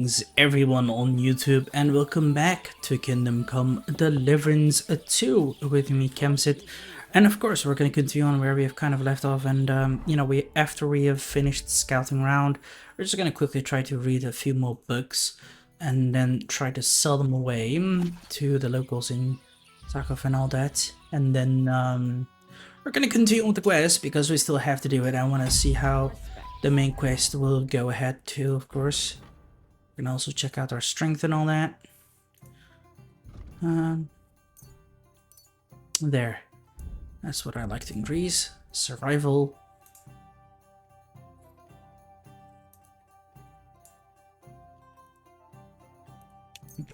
Greetings everyone on YouTube and welcome back to Kingdom Come Deliverance 2 with me, Kemsit. And of course we're going to continue on where we have kind of left off, and after we have finished scouting around, we're just going to quickly try to read a few more books and then try to sell them away to the locals in Zakov and all that. And then we're going to continue with the quest because we still have to do it. I want to see how the main quest will go ahead too, of course. We can also check out our strength and all that. There. That's what I like to increase. Survival.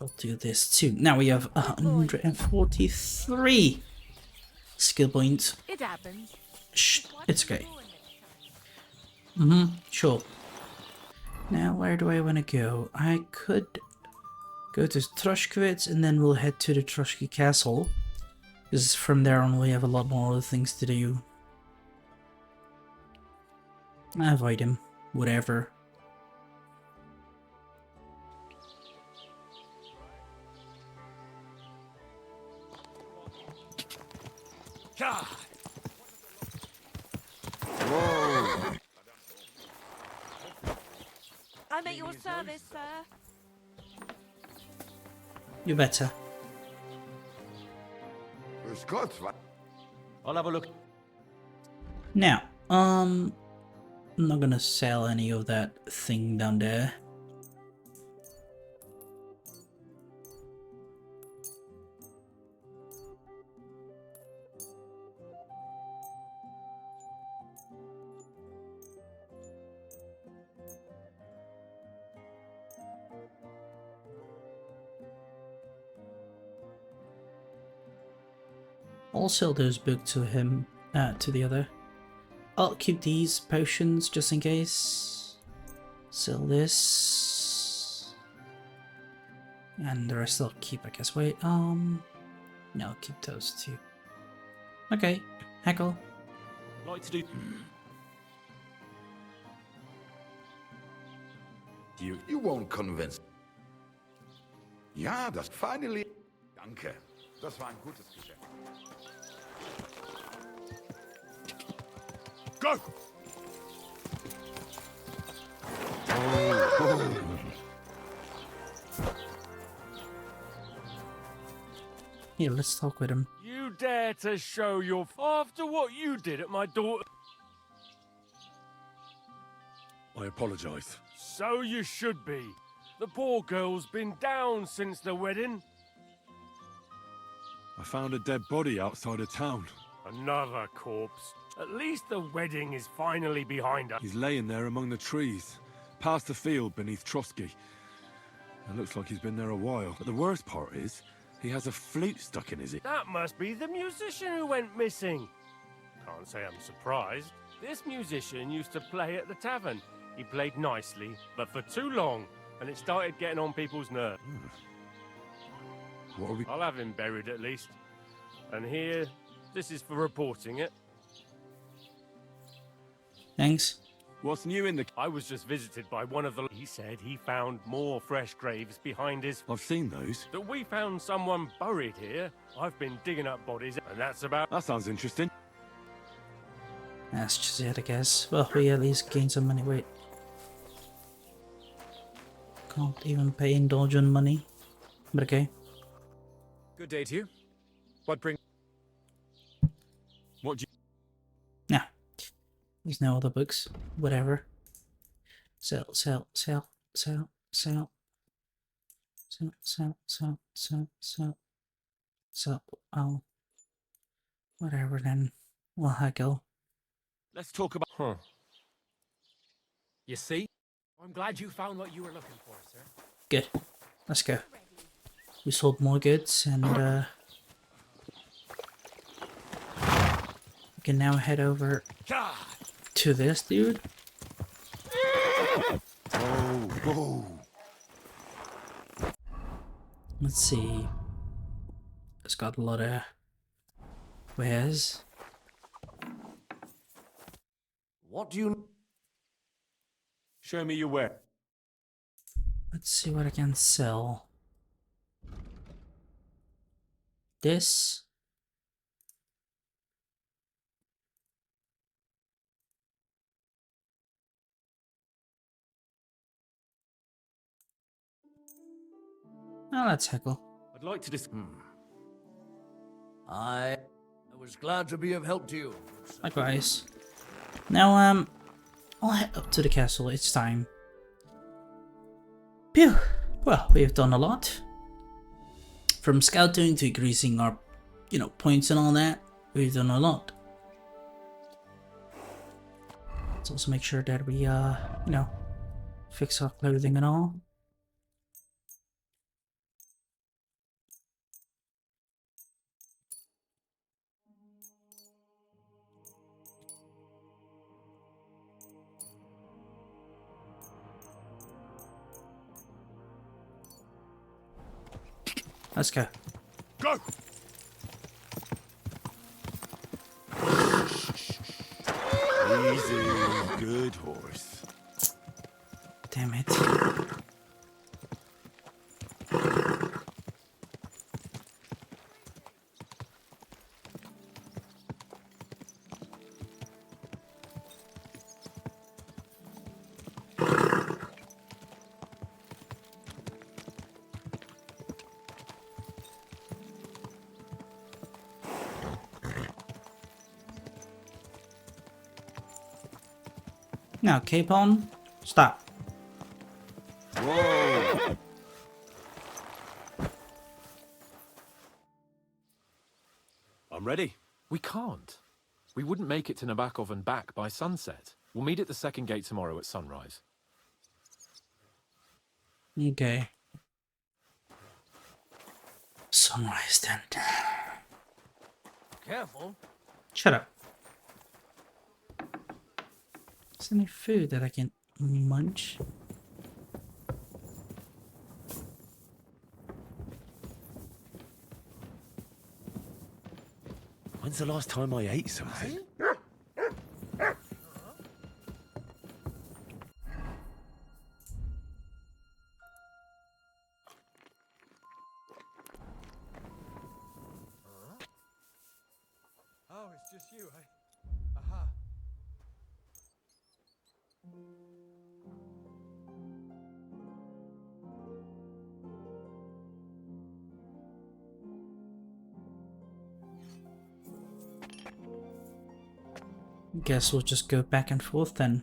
We'll do this too. Now we have 143 skill points. It happens. Shh, it's okay. Sure. Now, where do I want to go? I could go to Troshkowitz and then we'll head to the Troshki Castle. Because from there on we have a lot more other things to do. I avoid him. Whatever. God. I'm at your service, sir. You better. I'll have a look. Now, I'm not gonna sell any of that thing down there. I'll sell those books to him, to the other. I'll keep these potions just in case. Sell this. And the rest I'll keep, I guess. Wait, no, I'll keep those too. Okay, heckle. Like to do. You won't convince. Ja, das finally. Danke. Das war ein gutes Geschäft. Go! Here, let's talk with him. You dare to show your after what you did at my daughter? I apologize. So you should be. The poor girl's been down since the wedding. I found a dead body outside of town. Another corpse. At least the wedding is finally behind us. He's laying there among the trees, past the field beneath Trotsky. It looks like he's been there a while. But the worst part is, he has a flute stuck in his ear. That must be the musician who went missing. Can't say I'm surprised. This musician used to play at the tavern. He played nicely, but for too long, and it started getting on people's nerves. What are we... I'll have him buried at least. And here, this is for reporting it. Thanks. What's new in the... I was just visited by one of the... He said he found more fresh graves behind his... I've seen those. That we found someone buried here. I've been digging up bodies, and that's about... That sounds interesting. That's just it, I guess. Well, we at least gain some money. Wait. Can't even pay indulgent money. But okay. Good day to you. What bring... What do you... Nah. There's no other books. Whatever. Sell, sell, sell, sell, sell. Sell, sell, sell, sell, sell. Sell. Oh. Whatever then. Well, heckle. Let's talk about... Huh. You see? I'm glad you found what you were looking for, sir. Good. Let's go. We sold more goods and we can now head over to this dude. Let's see. It's got a lot of wares. What do you... Show me your ware. Let's see what I can sell. This. Oh, let's heckle. I'd like to dis- I was glad to be of help to you. Likewise. Now, I'll head up to the castle. It's time. Phew. Well, we've done a lot. From scouting to increasing our, points and all that. We've done a lot. Let's also make sure that we, fix our clothing and all. Let's go. Go! Easy, good horse. Damn it. Now, Capon, stop. Whoa! I'm ready. We can't. We wouldn't make it to Nabokov and back by sunset. We'll meet at the second gate tomorrow at sunrise. Okay. Sunrise then. Careful. Shut up. Is there any food that I can munch? When's the last time I ate something? Oh, it's just you, eh? Aha. Guess we'll just go back and forth then.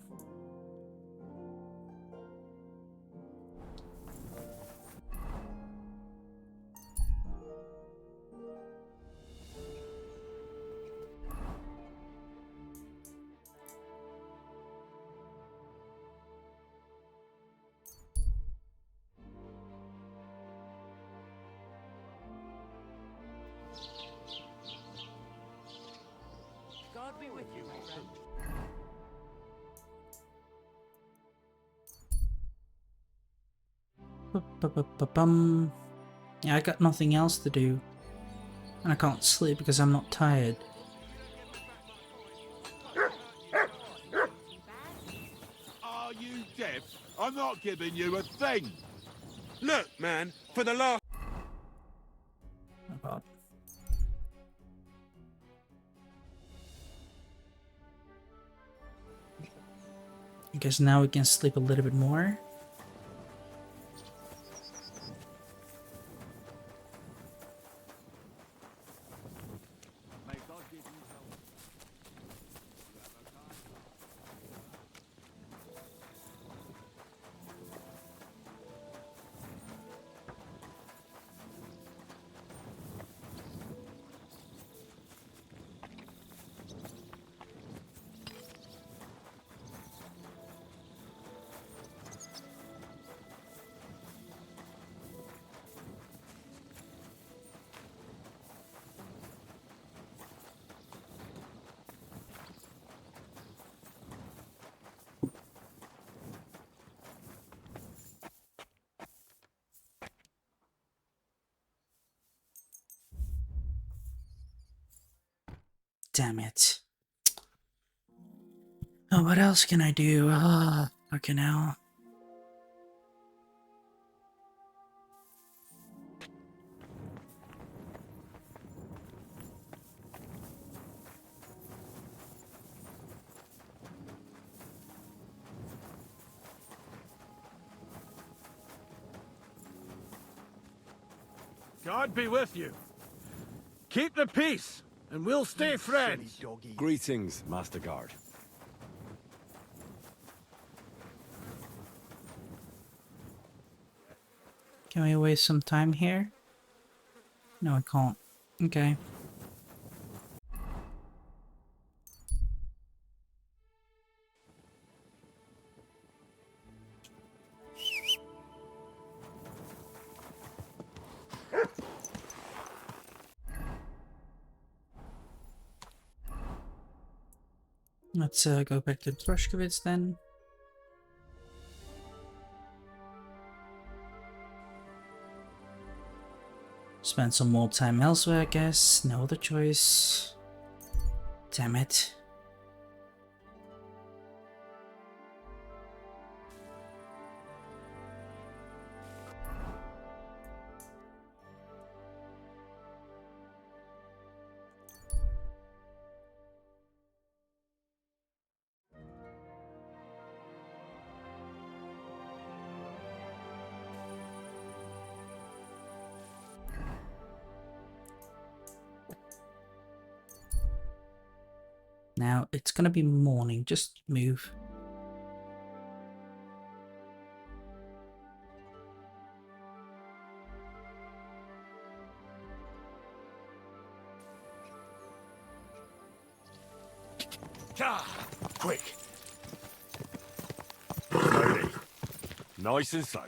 God be with you, my friend. Bum. Yeah, I got nothing else to do. And I can't sleep because I'm not tired. Are you deaf? I'm not giving you a thing. Look, man, for the last... Oh god. I guess now we can sleep a little bit more. Damn it. Oh, what else can I do? Okay, now. God be with you. Keep the peace, and we'll stay friends. Greetings, Master Guard. Can we waste some time here? No, I can't. Okay. Let's go back to Troshkovitz then. Spend some more time elsewhere, I guess. No other choice. Damn it. Now it's gonna be morning, just move. Quick. Slowly. Nice and slow.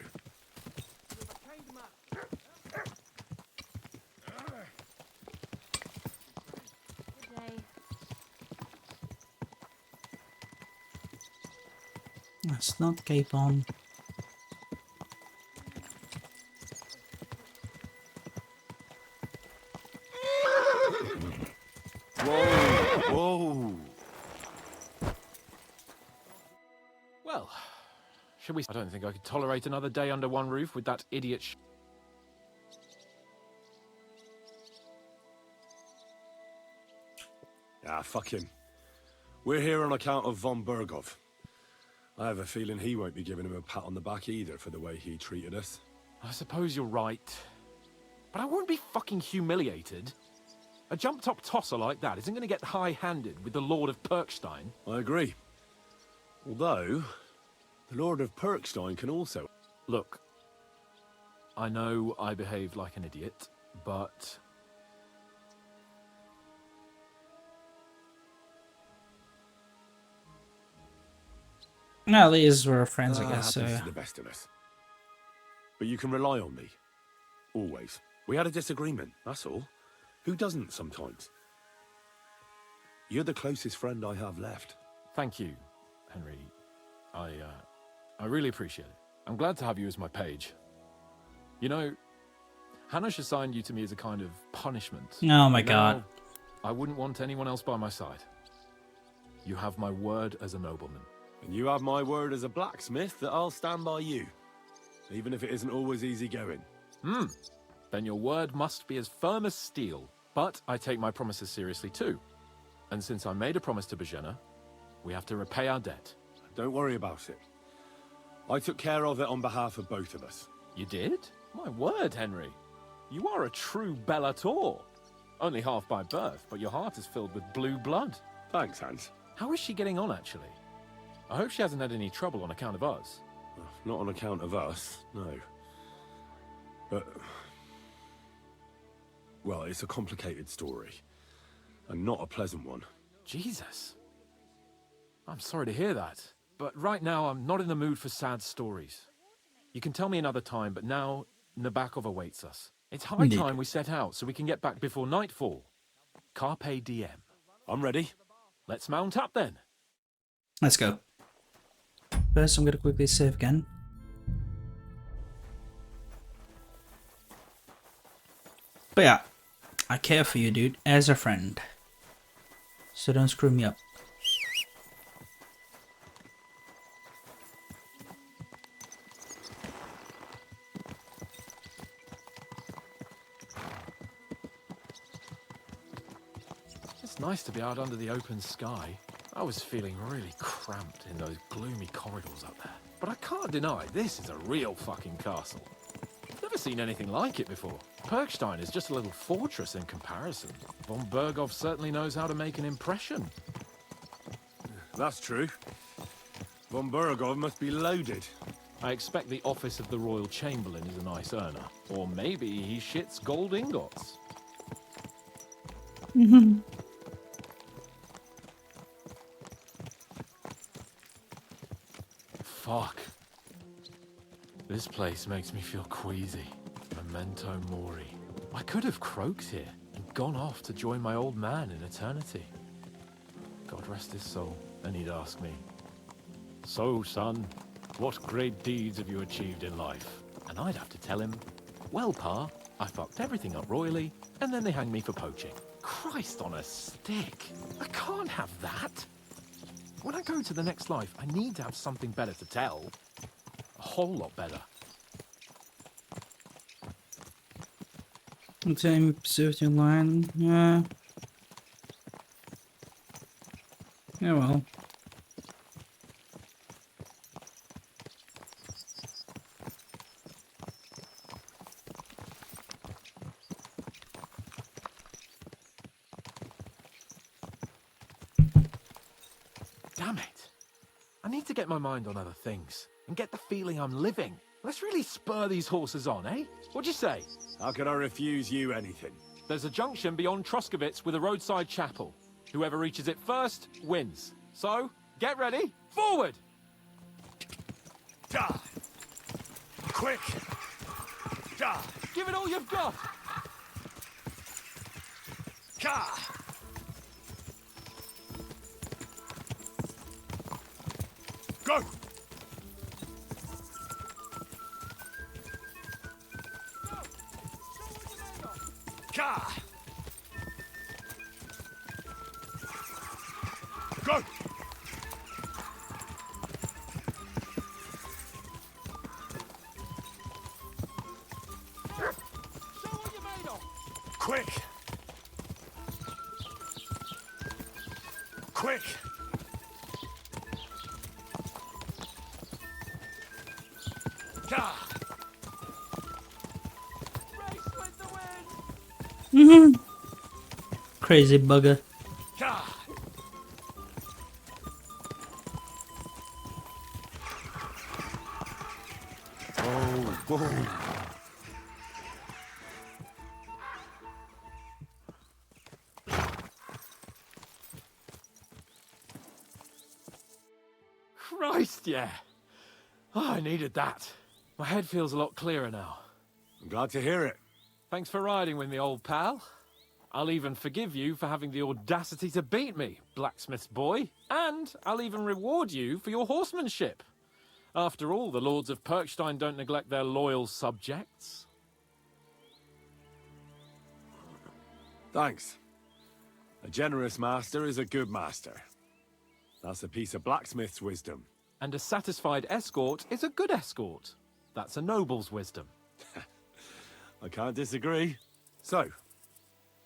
Let's not cape on. Whoa! Whoa! Well, should we... I don't think I could tolerate another day under one roof with that idiot Ah, fuck him. We're here on account of von Bergov. I have a feeling he won't be giving him a pat on the back either for the way he treated us. I suppose you're right. But I won't be fucking humiliated. A jump-top tosser like that isn't going to get high-handed with the Lord of Perkstein. I agree. Although, the Lord of Perkstein can also... Look, I know I behaved like an idiot, but... Well, these were friends, I guess. Happens to the best of us. But you can rely on me. Always. We had a disagreement, that's all. Who doesn't sometimes? You're the closest friend I have left. Thank you, Henry. I really appreciate it. I'm glad to have you as my page. You know, Hanash assigned you to me as a kind of punishment. Oh my Now, god. I wouldn't want anyone else by my side. You have my word as a nobleman. And you have my word as a blacksmith that I'll stand by you. Even if it isn't always easy going. Then your word must be as firm as steel. But I take my promises seriously too. And since I made a promise to Bajena, we have to repay our debt. Don't worry about it. I took care of it on behalf of both of us. You did? My word, Henry. You are a true Bellator. Only half by birth, but your heart is filled with blue blood. Thanks, Hans. How is she getting on, actually? I hope she hasn't had any trouble on account of us. Not on account of us, no. But... well, it's a complicated story. And not a pleasant one. Jesus. I'm sorry to hear that. But right now, I'm not in the mood for sad stories. You can tell me another time, but now, Nabokov awaits us. It's high Indeed. time we set out so we can get back before nightfall. Carpe diem. I'm ready. Let's mount up then. Let's go. First, I'm gonna quickly save again. But yeah, I care for you, dude, as a friend. So don't screw me up. It's nice to be out under the open sky. I was feeling really cramped in those gloomy corridors up there. But I can't deny, this is a real fucking castle. Never seen anything like it before. Perkstein is just a little fortress in comparison. Von Berghoff certainly knows how to make an impression. That's true. Von Berghoff must be loaded. I expect the office of the Royal Chamberlain is a nice earner. Or maybe he shits gold ingots. Fuck. This place makes me feel queasy. Memento mori. I could have croaked here and gone off to join my old man in eternity. God rest his soul. Then he'd ask me, "So, son, what great deeds have you achieved in life?" And I'd have to tell him, "Well, Pa, I fucked everything up royally, and then they hanged me for poaching." Christ on a stick. I can't have that. When I go to the next life, I need to have something better to tell. A whole lot better. Time preserved your line. Yeah. Yeah, well. Damn it. I need to get my mind on other things and get the feeling I'm living. Let's really spur these horses on, eh? What'd you say? How can I refuse you anything? There's a junction beyond Troskovitz with a roadside chapel. Whoever reaches it first wins. So, get ready. Forward! Die! Quick! Die! Give it all you've got! Ka! Go! Ka! Go! Quick! Quick! Ka! Crazy bugger. Ka! Oh, boom! Christ, yeah. Oh, I needed that. My head feels a lot clearer now. I'm glad to hear it. Thanks for riding with me, old pal. I'll even forgive you for having the audacity to beat me, blacksmith's boy. And I'll even reward you for your horsemanship. After all, the lords of Perkstein don't neglect their loyal subjects. Thanks. A generous master is a good master. That's a piece of blacksmith's wisdom. And a satisfied escort is a good escort. That's a noble's wisdom. I can't disagree. So,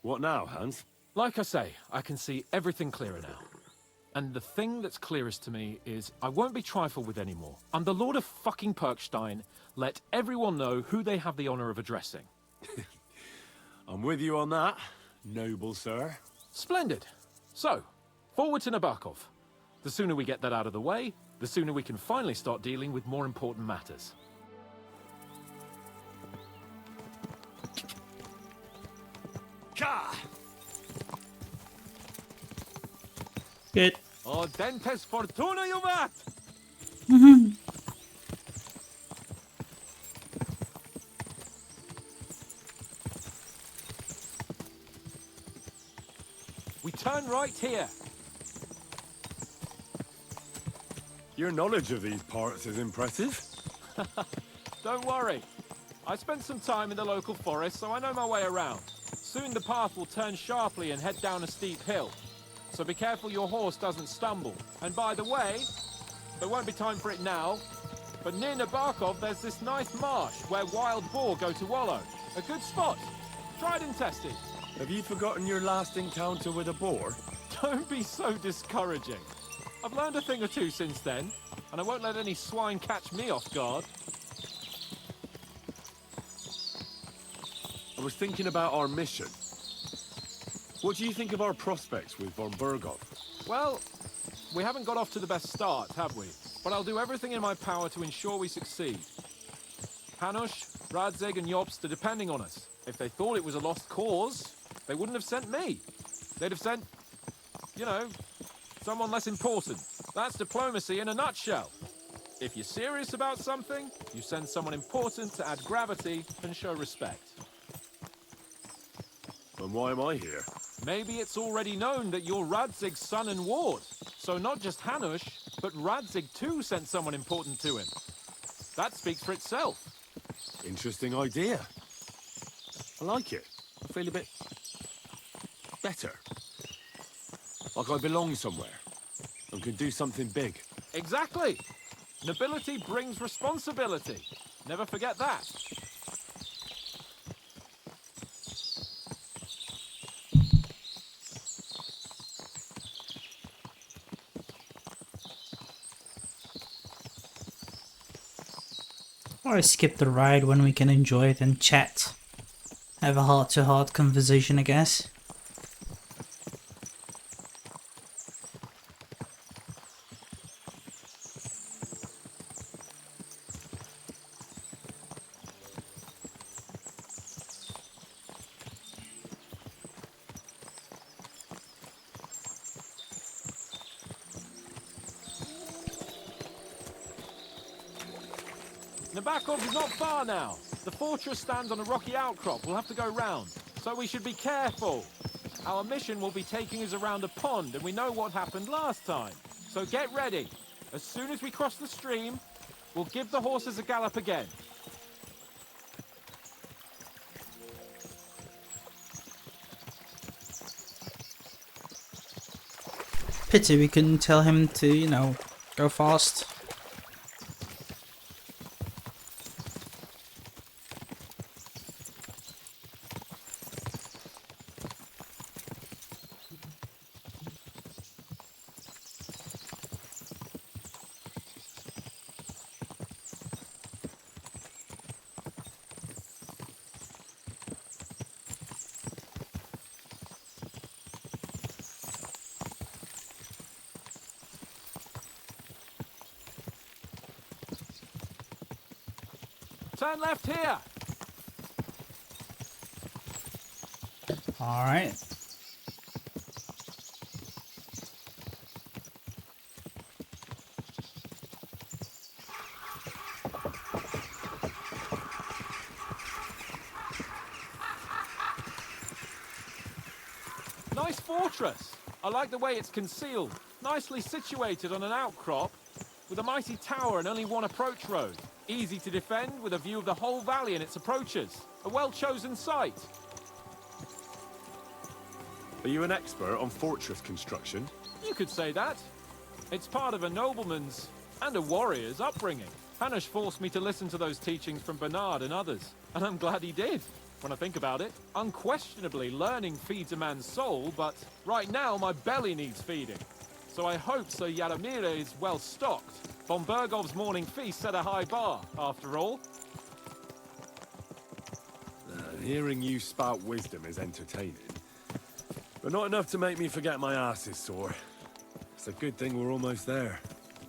what now, Hans? Like I say, I can see everything clearer now. And the thing that's clearest to me is I won't be trifled with anymore. I'm the Lord of fucking Perkstein. Let everyone know who they have the honor of addressing. I'm with you on that, noble sir. Splendid. So, forward to Nabokov. The sooner we get that out of the way, the sooner we can finally start dealing with more important matters. Ka! Good. O dentes fortuna juvat! We turn right here. Your knowledge of these parts is impressive. Don't worry. I spent some time in the local forest, so I know my way around. Soon the path will turn sharply and head down a steep hill. So be careful your horse doesn't stumble. And by the way, there won't be time for it now, but near Nabokov there's this nice marsh where wild boar go to wallow. A good spot. Tried and tested. Have you forgotten your last encounter with a boar? Don't be so discouraging. I've learned a thing or two since then, and I won't let any swine catch me off guard. I was thinking about our mission. What do you think of our prospects with von Bergov? Well, we haven't got off to the best start, have we? But I'll do everything in my power to ensure we succeed. Hanush, Radzig and Jobst are depending on us. If they thought it was a lost cause, they wouldn't have sent me. They'd have sent, you know, someone less important. That's diplomacy in a nutshell. If you're serious about something, you send someone important to add gravity and show respect. And why am I here? Maybe it's already known that you're Radzig's son and ward. So not just Hanush, but Radzig too sent someone important to him. That speaks for itself. Interesting idea. I like it. I feel a bit better. Like I belong somewhere and can do something big. Exactly. Nobility brings responsibility. Never forget that. Or skip the ride when we can enjoy it and chat. Have a heart-to-heart conversation, I guess. Nabokov is not far now. The fortress stands on a rocky outcrop. We'll have to go round. So we should be careful. Our mission will be taking us around a pond, and we know what happened last time. So get ready. As soon as we cross the stream, we'll give the horses a gallop again. Pity we couldn't tell him to, you know, go fast. Turn left here. All right. Nice fortress. I like the way it's concealed. Nicely situated on an outcrop with a mighty tower and only one approach road. Easy to defend with a view of the whole valley and its approaches. A well-chosen site. Are you an expert on fortress construction? You could say that. It's part of a nobleman's and a warrior's upbringing. Hanush forced me to listen to those teachings from Bernard and others, and I'm glad he did. When I think about it, unquestionably learning feeds a man's soul, but right now my belly needs feeding. So I hope Sir Yadomir is well stocked. Von Bergov's morning feast set a high bar, after all. Hearing you spout wisdom is entertaining, but not enough to make me forget my ass is sore. It's a good thing we're almost there.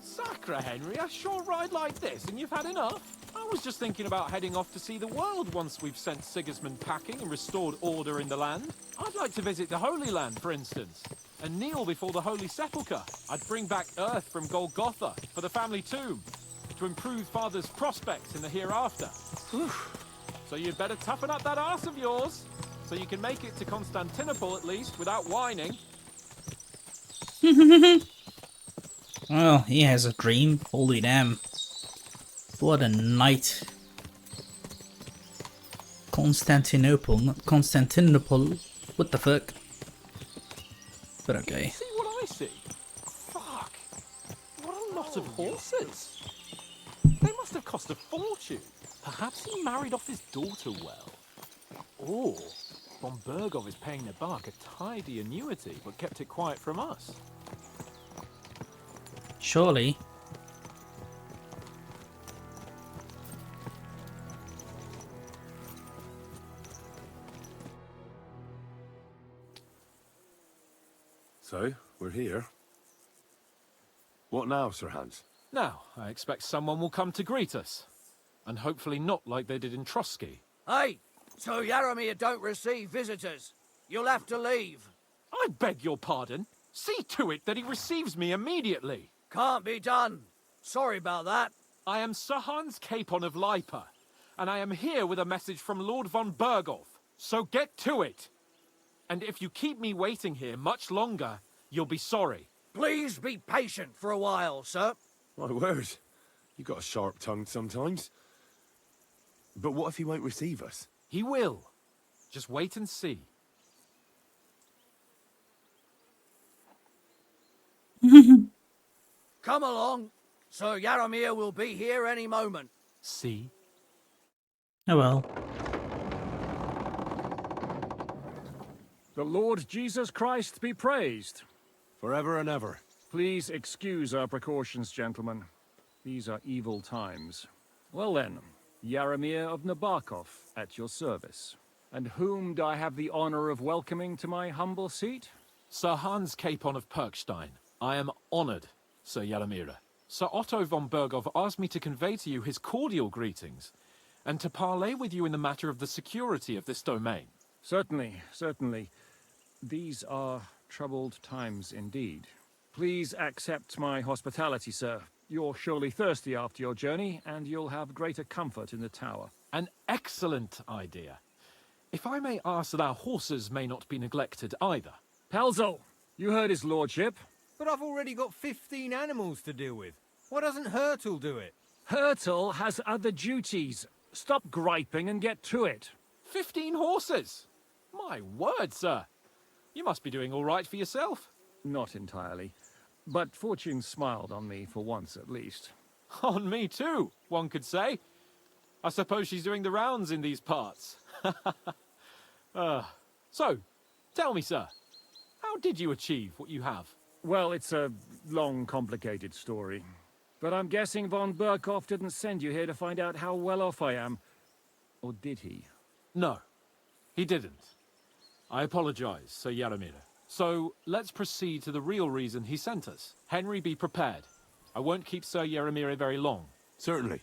Sacre, Henry, a short ride like this and you've had enough? I was just thinking about heading off to see the world once we've sent Sigismund packing and restored order in the land. I'd like to visit the Holy Land, for instance, and kneel before the Holy Sepulchre. I'd bring back earth from Golgotha for the family tomb to improve Father's prospects in the hereafter. So you'd better toughen up that arse of yours so you can make it to Constantinople at least without whining. Well, he has a dream. Holy damn. What a night. Constantinople, not Constantinople. What the fuck? But okay. See what I see? Fuck. What a lot of horses. They must have cost a fortune. Perhaps he married off his daughter well. Or von Bergov is paying Nabok a tidy annuity but kept it quiet from us. Surely. So, we're here. What now, Sir Hans? Now, I expect someone will come to greet us. And hopefully not like they did in Trotsky. Hey, so Yaramir don't receive visitors. You'll have to leave. I beg your pardon. See to it that he receives me immediately. Can't be done. Sorry about that. I am Sir Hans Capon of Lipa, and I am here with a message from Lord von Berghoff. So get to it. And if you keep me waiting here much longer, you'll be sorry. Please be patient for a while, sir. My word. You got a sharp tongue sometimes. But what if he won't receive us? He will. Just wait and see. Come along. Sir Yaramir will be here any moment. See? Oh well. The Lord Jesus Christ be praised. Forever and ever. Please excuse our precautions, gentlemen. These are evil times. Well then, Yaramir of Nabokov at your service. And whom do I have the honor of welcoming to my humble seat? Sir Hans Capon of Perkstein. I am honored, Sir Yaramira. Sir Otto von Berghoff asked me to convey to you his cordial greetings, and to parley with you in the matter of the security of this domain. Certainly, certainly. These are troubled times indeed. Please accept my hospitality, sir. You're surely thirsty after your journey, and you'll have greater comfort in the tower. An excellent idea. If I may ask that our horses may not be neglected either. Pelzel, you heard his lordship. But I've already got 15 animals to deal with. Why doesn't Hurtle do it? Hurtle has other duties. Stop griping and get to it. 15 horses! My word, sir. You must be doing all right for yourself. Not entirely. But fortune smiled on me for once at least. On me too, one could say. I suppose she's doing the rounds in these parts. So, tell me, sir, how did you achieve what you have? Well, it's a long, complicated story. But I'm guessing von Berghoff didn't send you here to find out how well off I am. Or did he? No, he didn't. I apologize, Sir Yaramir. So, let's proceed to the real reason he sent us. Henry, be prepared. I won't keep Sir Yaramir very long. Certainly.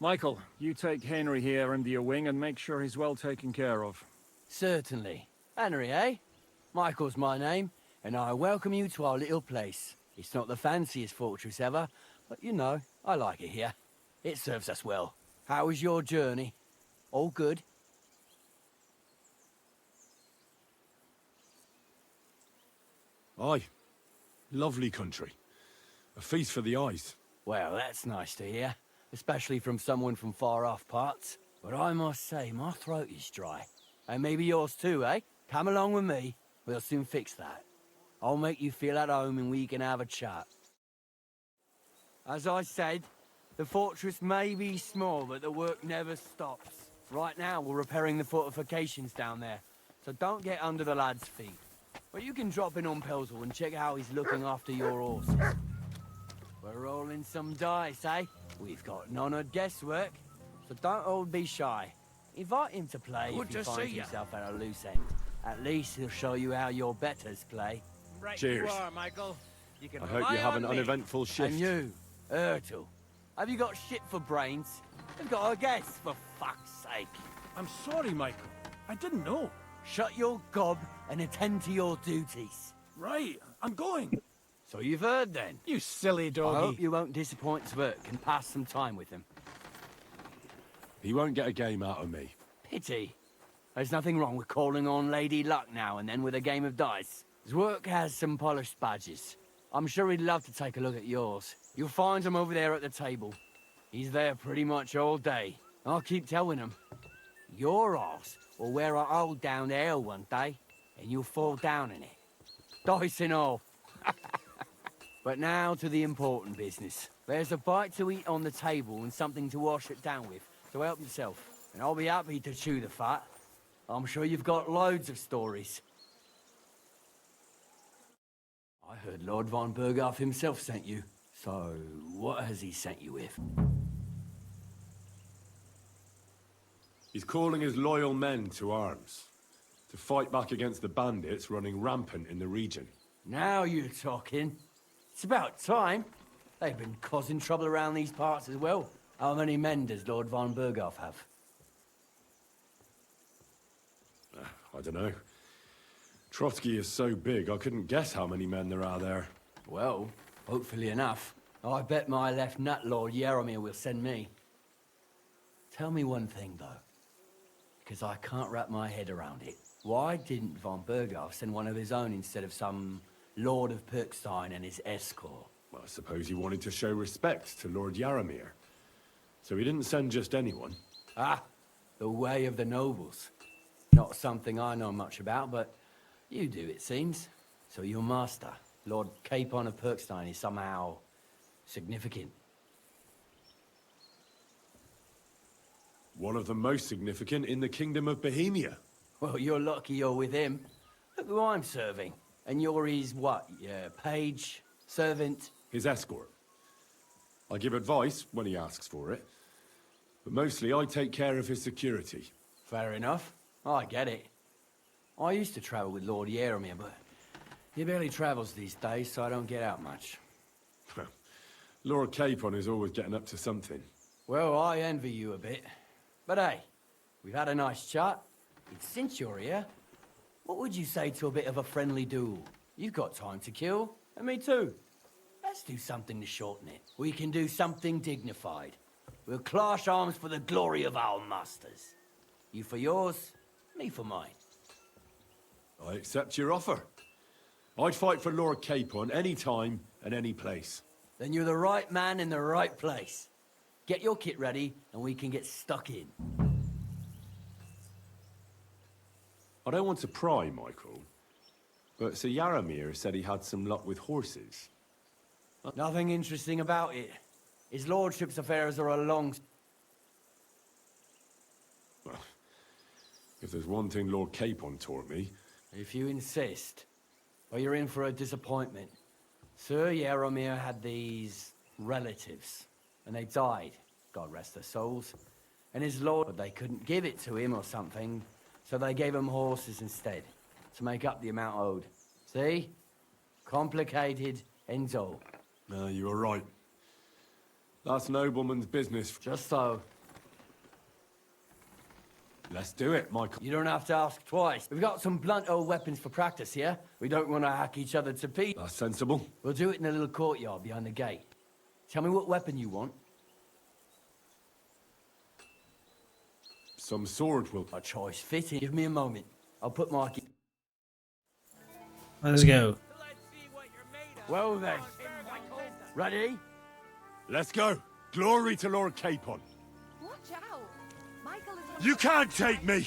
Michael, you take Henry here under your wing and make sure he's well taken care of. Certainly. Henry, eh? Michael's my name, and I welcome you to our little place. It's not the fanciest fortress ever, but you know, I like it here. It serves us well. How was your journey? All good? Aye. Lovely country. A feast for the eyes. Well, that's nice to hear, especially from someone from far-off parts. But I must say, my throat is dry. And maybe yours too, eh? Come along with me. We'll soon fix that. I'll make you feel at home and we can have a chat. As I said, the fortress may be small, but the work never stops. Right now, we're repairing the fortifications down there, so don't get under the lad's feet. But you can drop in on Pelzel and check how he's looking after your horses. We're rolling some dice, eh? We've got none of guesswork, so don't all be shy. Invite him to play if he finds himself at a loose end. At least he'll show you how your betters play. Right Cheers. you are, Michael. You can I hope rely you have on an me. uneventful shift. And you, Ertl, have you got shit for brains? You've got a guess, for fuck's sake. I'm sorry, Michael. I didn't know. Shut your gob and attend to your duties. Right, I'm going. So you've heard then. You silly I doggy. hope you won't disappoint Zvert and pass some time with him. He won't get a game out of me. Pity. There's nothing wrong with calling on Lady Luck now and then with a game of dice. Zwerk has some polished badges. I'm sure he'd love to take a look at yours. You'll find him over there at the table. He's there pretty much all day. I'll keep telling him. Your arse will wear a hole down there one day, and you'll fall down in it. Dice and all. But now to the important business. There's a bite to eat on the table and something to wash it down with, so help yourself. And I'll be happy to chew the fat. I'm sure you've got loads of stories. I heard Lord von Berghoff himself sent you. So, what has he sent you with? He's calling his loyal men to arms. To fight back against the bandits running rampant in the region. Now you're talking. It's about time. They've been causing trouble around these parts as well. How many men does Lord von Berghoff have? I don't know. Trotsky is so big, I couldn't guess how many men there are there. Well, hopefully enough. I bet my left nut Lord Yaromir will send me. Tell me one thing, though, because I can't wrap my head around it. Why didn't von Berghoff send one of his own instead of some Lord of Pirkstein and his escort? Well, I suppose he wanted to show respect to Lord Yaromir. So he didn't send just anyone. Ah, the way of the nobles. Not something I know much about, but you do, it seems. So your master, Lord Capon of Pirkstein, is somehow significant. One of the most significant in the Kingdom of Bohemia. Well, you're lucky you're with him. Look who I'm serving. And you're his, what, page, servant? His escort. I give advice when he asks for it. But mostly I take care of his security. Fair enough. I get it. I used to travel with Lord Yaromir, but he barely travels these days, so I don't get out much. Lord Capon is always getting up to something. Well, I envy you a bit. But hey, we've had a nice chat. And since you're here, what would you say to a bit of a friendly duel? You've got time to kill, and me too. Let's do something to shorten it. We can do something dignified. We'll clash arms for the glory of our masters. You for yours, me for mine. I accept your offer. I'd fight for Lord Capon any time and any place. Then you're the right man in the right place. Get your kit ready, and we can get stuck in. I don't want to pry, Michael, but Sir Yaromir said he had some luck with horses. Nothing interesting about it. His lordship's affairs are a long... Well, if there's one thing Lord Capon taught me... If you insist, well, you're in for a disappointment. Sir Yaromir had these relatives, and they died, God rest their souls. And his lord, but they couldn't give it to him or something, so they gave him horses instead, to make up the amount owed. See? Complicated and all. No, you were right. That's nobleman's business. Just so. Let's do it, Michael. You don't have to ask twice. We've got some blunt old weapons for practice here. We don't want to hack each other to pieces. That's sensible. We'll do it in the little courtyard behind the gate. Tell me what weapon you want. Some sword will... A choice fitting. Give me a moment. I'll put my... Let's go. Well then. Ready? Let's go. Glory to Lord Capon. Watch out. Michael is You can't take me!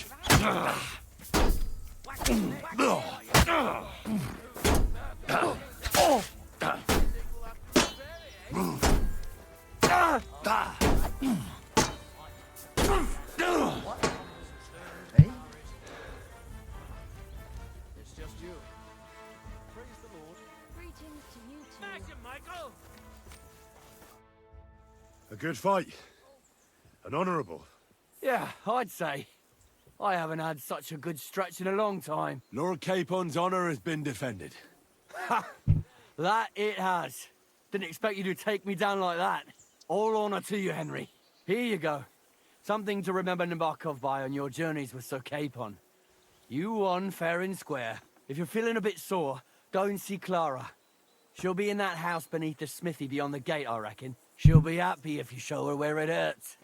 It's just you. Praise the Lord. Greetings to you two. Michael! A good fight. An honourable. Yeah, I'd say. I haven't had such a good stretch in a long time. Lord Capon's honour has been defended. Ha! That it has. Didn't expect you to take me down like that. All honour to you, Henry. Here you go. Something to remember Nabokov by on your journeys with Sir Capon. You won fair and square. If you're feeling a bit sore, go and see Clara. She'll be in that house beneath the smithy beyond the gate, I reckon. She'll be happy if you show her where it hurts.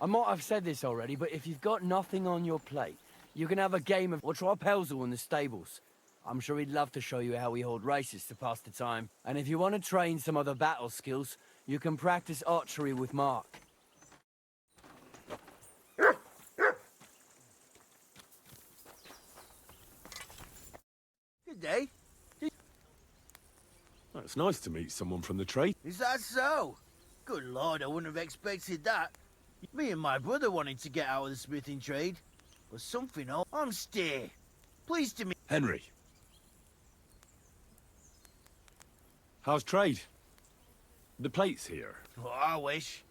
I might have said this already, but if you've got nothing on your plate, you can have a game of... or try Pelzel in the stables. I'm sure he'd love to show you how we hold races to pass the time. And if you want to train some other battle skills, you can practice archery with Mark. Good day. It's nice to meet someone from the trade. Is that so? Good lord, I wouldn't have expected that. Me and my brother wanted to get out of the smithing trade. But something else. I'm stay. Pleased to meet... Henry. How's trade? The plate's here. Oh, I wish.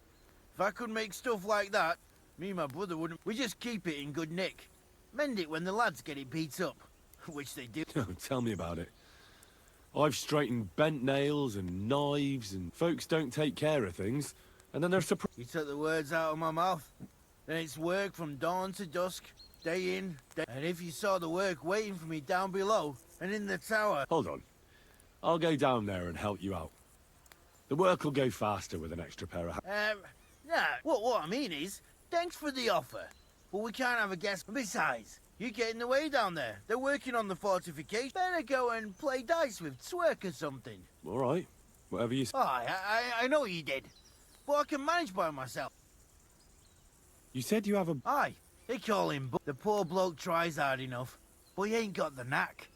If I could make stuff like that, me and my brother wouldn't... We just keep it in good nick. Mend it when the lads get it beat up. Which they do. Tell me about it. I've straightened bent nails and knives, and folks don't take care of things, and then they're surprised. You took the words out of my mouth. Then it's work from dawn to dusk, day in, day. And if you saw the work waiting for me down below and in the tower. Hold on. I'll go down there and help you out. The work will go faster with an extra pair of hands. Nah, what I mean is, thanks for the offer, but we can't have a guest. Besides, you get in the way down there. They're working on the fortification. Better go and play dice with Twerk or something. All right. Whatever you say. Oh, I know you did, but I can manage by myself. You said you have a... Aye, they call him the poor bloke tries hard enough, but he ain't got the knack.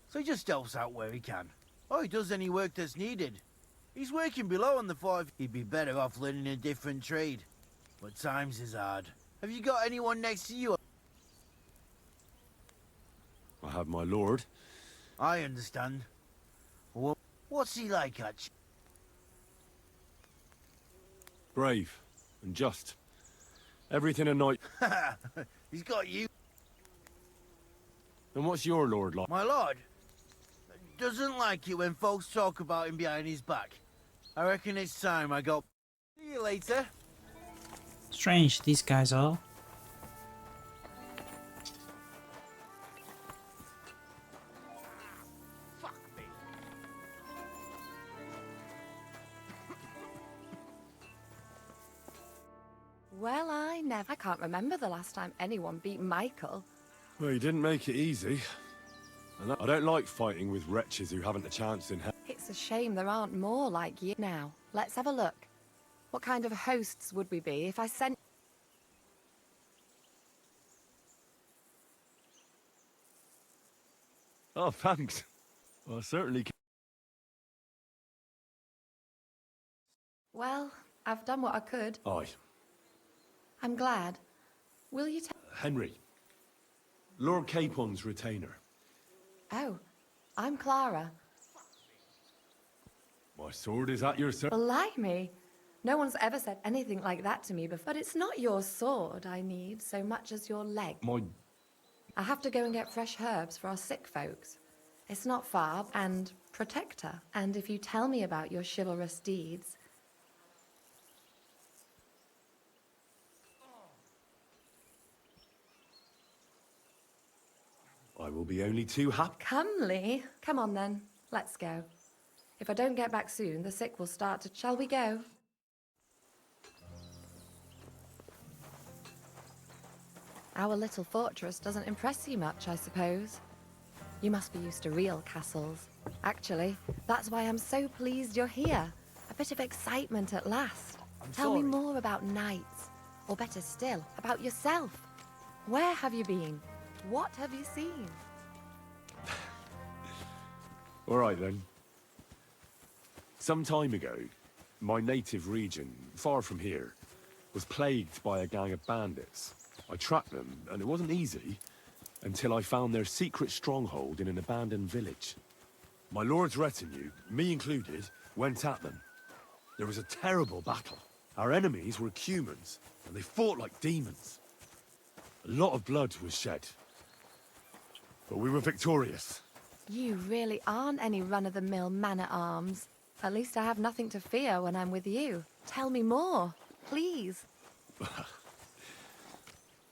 So he just helps out where he can. Or he does any work that's needed. He's working below on the fort. He'd be better off learning a different trade. But times is hard. Have you got anyone next to you? I have my lord. I understand. Well, what's he like, actually? Brave and just. Everything a knight. He's got you. And what's your lord like? My lord doesn't like it when folks talk about him behind his back. I reckon it's time I got... See you later. Strange, these guys are. Fuck me. Well, I can't remember the last time anyone beat Michael. Well, you didn't make it easy. And I don't like fighting with wretches who haven't a chance in hell. It's a shame there aren't more like you. Now, let's have a look. What kind of hosts would we be if I sent... Oh, thanks. Well, I certainly can. Well, I've done what I could. Aye. I'm glad. Will you tell... Henry. Lord Capon's retainer. Oh, I'm Clara. My sword is at your service. Blimey. No one's ever said anything like that to me before. But it's not your sword I need so much as your leg. I have to go and get fresh herbs for our sick folks. It's not far, and protect her. And if you tell me about your chivalrous deeds... I will be only too happy. Comely. Come on then, let's go. If I don't get back soon, the sick will start to... Shall we go? Our little fortress doesn't impress you much, I suppose. You must be used to real castles. Actually, that's why I'm so pleased you're here. A bit of excitement at last. Tell me more about knights. Or better still, about yourself. Where have you been? What have you seen? All right, then. Some time ago, my native region, far from here, was plagued by a gang of bandits. I tracked them, and it wasn't easy, until I found their secret stronghold in an abandoned village. My lord's retinue, me included, went at them. There was a terrible battle. Our enemies were Cumans, and they fought like demons. A lot of blood was shed. But we were victorious. You really aren't any run-of-the-mill man-at-arms. At least I have nothing to fear when I'm with you. Tell me more, please.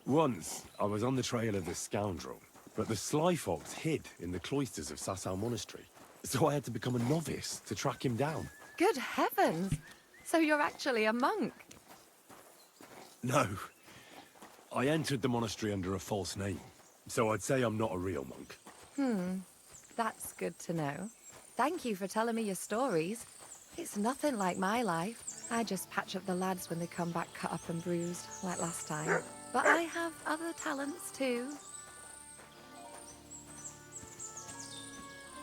Once, I was on the trail of this scoundrel, but the sly fox hid in the cloisters of Sasau Monastery. So I had to become a novice to track him down. Good heavens! So you're actually a monk? No. I entered the monastery under a false name, so I'd say I'm not a real monk. That's good to know. Thank you for telling me your stories. It's nothing like my life. I just patch up the lads when they come back cut up and bruised, like last time. But I have other talents too.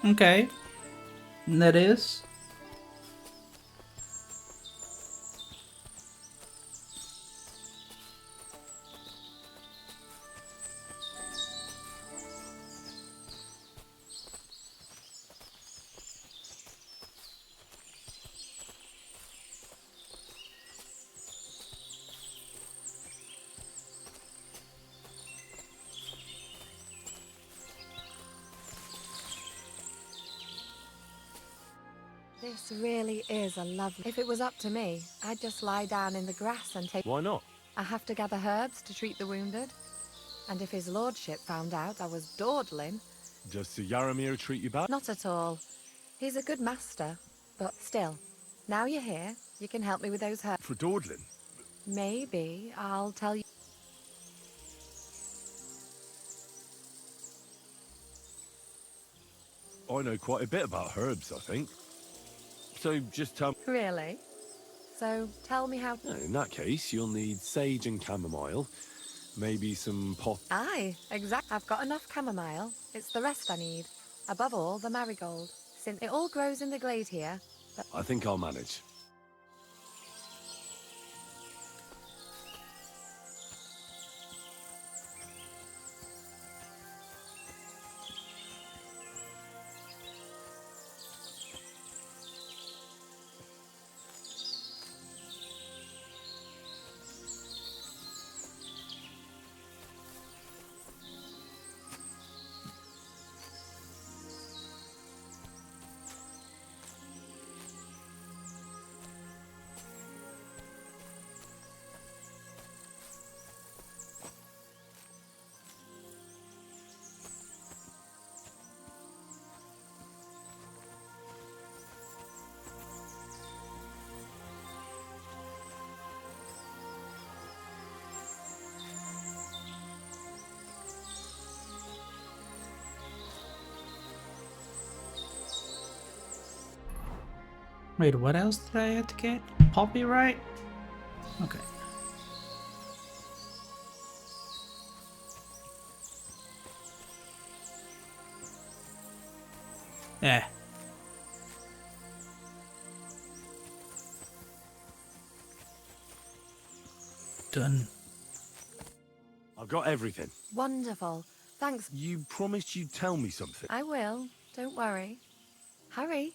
Okay. That is. This really is a lovely... If it was up to me, I'd just lie down in the grass and take... Why not? I have to gather herbs to treat the wounded. And if his lordship found out I was dawdling... Does Sir Yaramir treat you bad? Not at all. He's a good master. But still, now you're here, you can help me with those herbs. For dawdling? Maybe I'll tell you... I know quite a bit about herbs, I think. So just tell me. Really? So, tell me how... In that case, you'll need sage and chamomile. Maybe some pot... Aye, exact. I've got enough chamomile. It's the rest I need. Above all, the marigold. Since it all grows in the glade here, but... I think I'll manage. Wait, what else did I have to get? Poppy, right? Okay. Yeah. Done. I've got everything. Wonderful. Thanks. You promised you'd tell me something. I will. Don't worry. Hurry.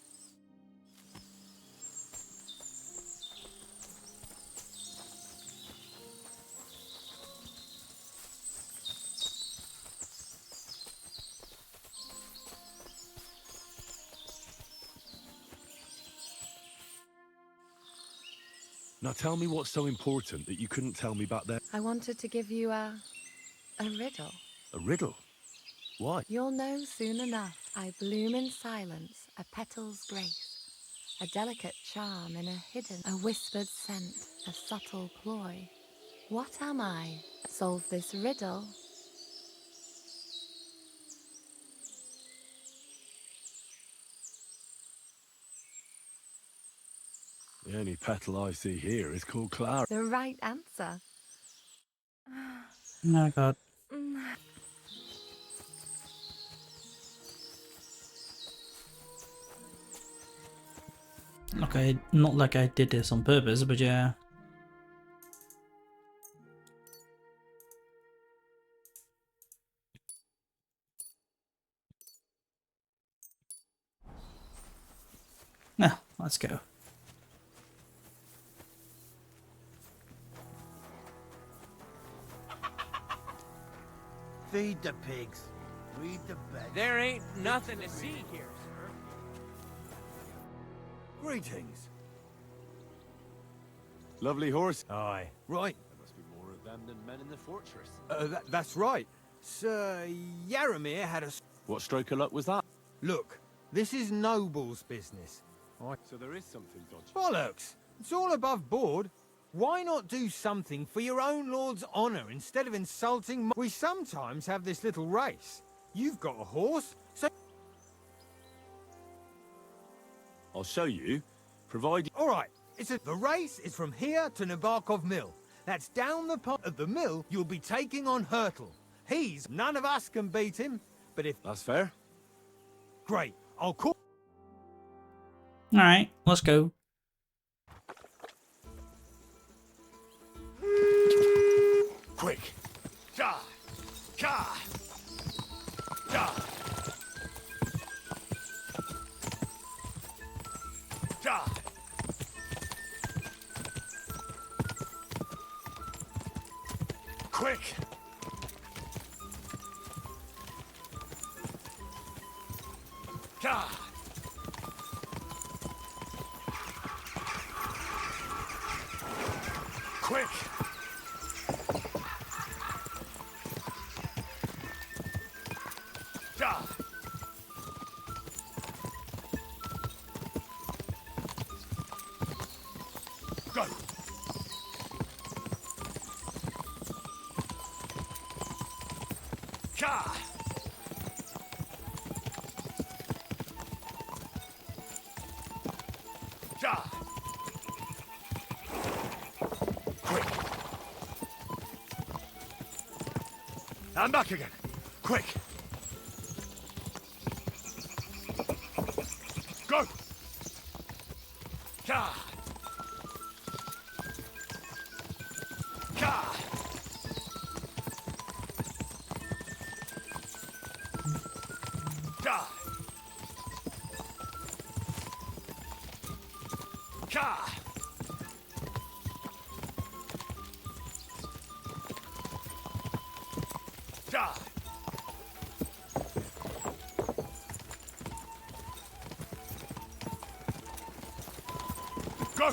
Now tell me what's so important that you couldn't tell me back there. I wanted to give you a riddle. A riddle? Why? You'll know soon enough. I bloom in silence, a petal's grace, a delicate charm in a hidden, a whispered scent, a subtle ploy. What am I? Solve this riddle. The only petal I see here is called Clara. The right answer. Oh god. Okay, not like I did this on purpose, but yeah. Now, let's go. Feed the pigs. Read the bed. There ain't nothing to see here, sir. Greetings. Lovely horse. Aye. Right. There must be more of them than men in the fortress. That's right. Sir Yaramir had a... What stroke of luck was that? Look, this is Noble's business. So there is something dodgy. Bollocks! It's all above board. Why not do something for your own lord's honor instead of insulting... We sometimes have this little race. You've got a horse, so... I'll show you, provided... All right, the race is from here to Nabokov Mill. That's down the path. At the mill, you'll be taking on Hurtle. None of us can beat him, but if... That's fair. Great, I'll call... Alright, let's go. Quick! Ja! Ja! Ja! Ja! Quick! Ja! Quick! Ja! Go! Ja! Ja! Quick! I'm back again. Quick! Go! Ja! Ja! Ja! Ja! Ja! Go!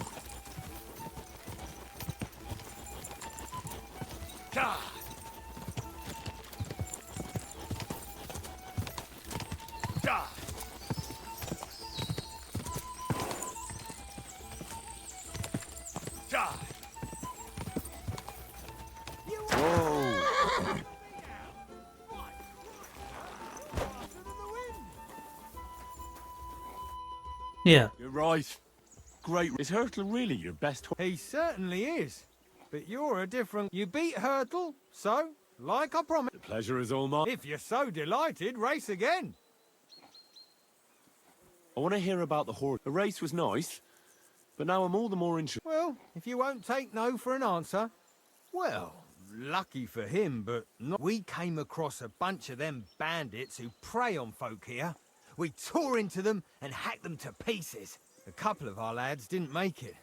Ja! Ja! Ja! Whoa! Yeah. You're right. Great. Is Hurtle really your best horse? He certainly is. But you're a different... You beat Hurtle, so, like I promised, The pleasure is all mine. if you're so delighted, race again. I want to hear about the horse. The race was nice, but now I'm all the more interested. Well, if you won't take no for an answer, well, lucky for him, but not. We came across a bunch of them bandits who prey on folk here. We tore into them and hacked them to pieces. A couple of our lads didn't make it.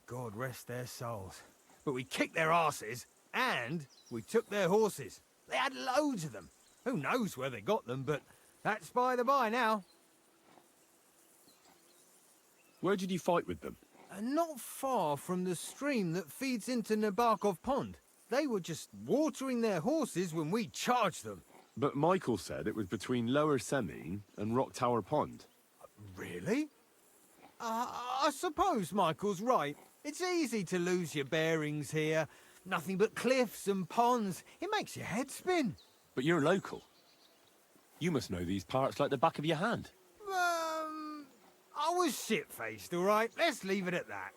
God rest their souls. But we kicked their asses, and we took their horses. They had loads of them. Who knows where they got them, but that's by the by now. Where did you fight with them? Not far from the stream that feeds into Nabokov Pond. They were just watering their horses when we charged them. But Michael said it was between Lower Semine and Rock Tower Pond. Really? I suppose Michael's right. It's easy to lose your bearings here. Nothing but cliffs and ponds. It makes your head spin. But you're local. You must know these parts like the back of your hand. I was shit-faced, all right? Let's leave it at that.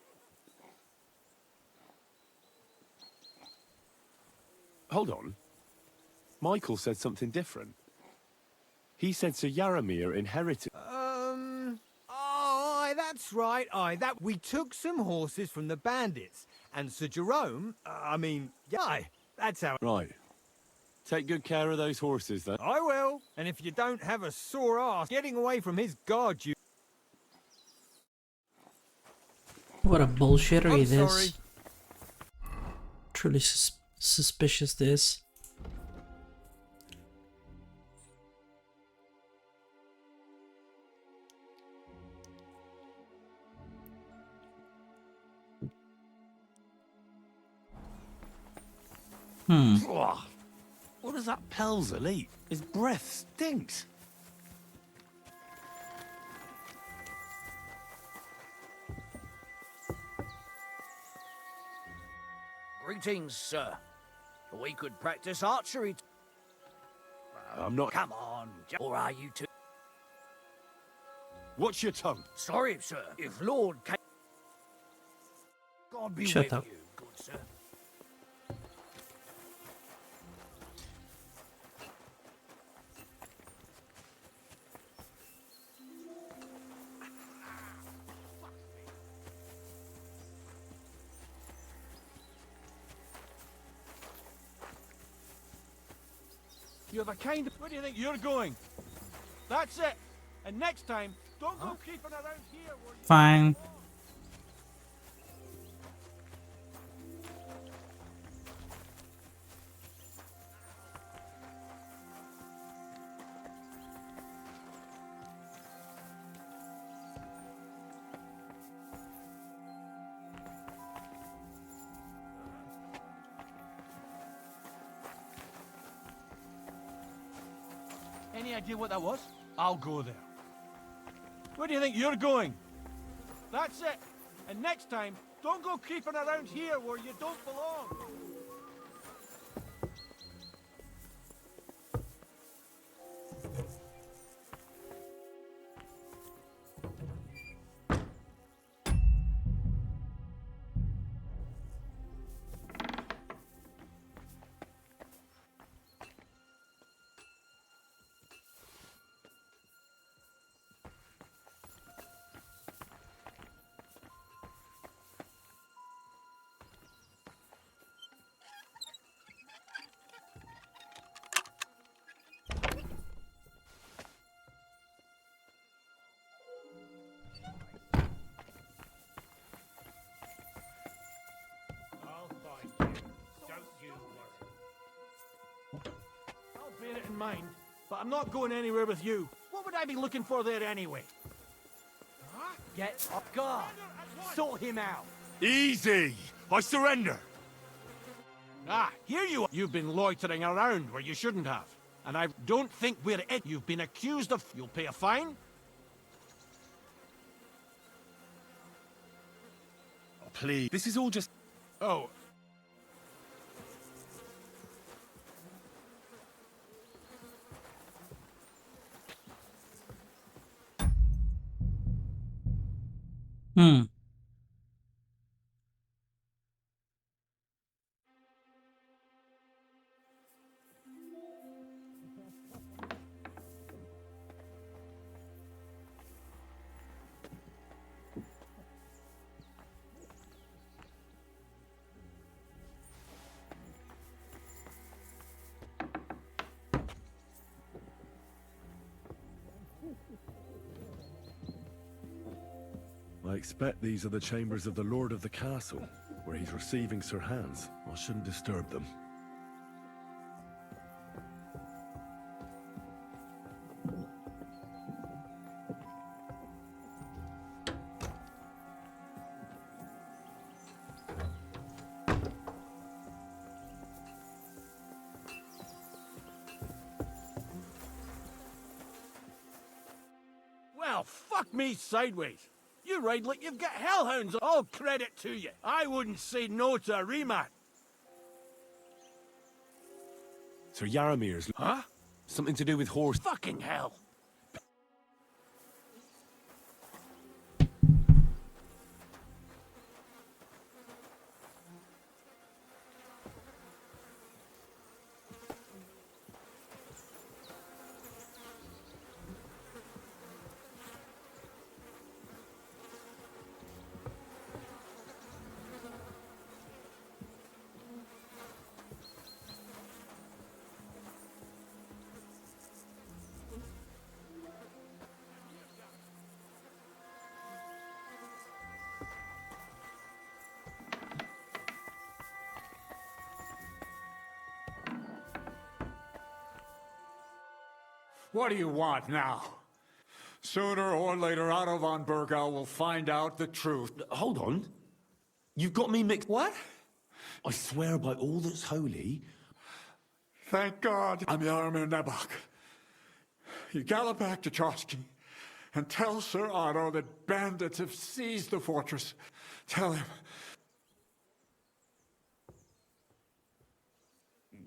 Hold on. Michael said something different. He said Sir Yaramir inherited... Aye, that's right, aye. That we took some horses from the bandits. And Sir Jerome, aye, that's how... Right. Take good care of those horses, then. I will. And if you don't have a sore ass getting away from his guard, you... What a bullshitter I'm he sorry. is. Truly suspicious this. What does that Pelzel eat? His breath stinks. Greetings, sir. We could practice archery. I'm not... Come on, or are you two? Watch your tongue. Sorry, sir. If Lord came... God be Shut with up. you, good sir. You're the kind of... Where do you think you're going? That's it. And next time, don't go creeping around here where you... Fine. Any idea what that was? I'll go there. Where do you think you're going? That's it. And next time, don't go creeping around here where you don't belong. I'll find you. Don't you worry. I'll bear it in mind, but I'm not going anywhere with you. What would I be looking for there anyway? Get off guard. Sort him out. Easy! I surrender! Ah, here you are. You've been loitering around where you shouldn't have. And I don't think we're it. You've been accused of... You'll pay a fine? Oh, please. This is all just... Oh. Hmm. I expect these are the chambers of the Lord of the Castle, where he's receiving Sir Hans. I shouldn't disturb them. Well, fuck me sideways. You ride like you've got hellhounds. All credit to you. I wouldn't say no to a rematch. Sir Yaramir's... Huh? Something to do with horse... Fucking hell. What do you want now? Sooner or later, Otto von Bergau will find out the truth. Hold on. You've got me mixed... What? I swear by all that's holy... Thank God I'm Jaromir Nebok. You gallop back to Trotsky and tell Sir Otto that bandits have seized the fortress. Tell him.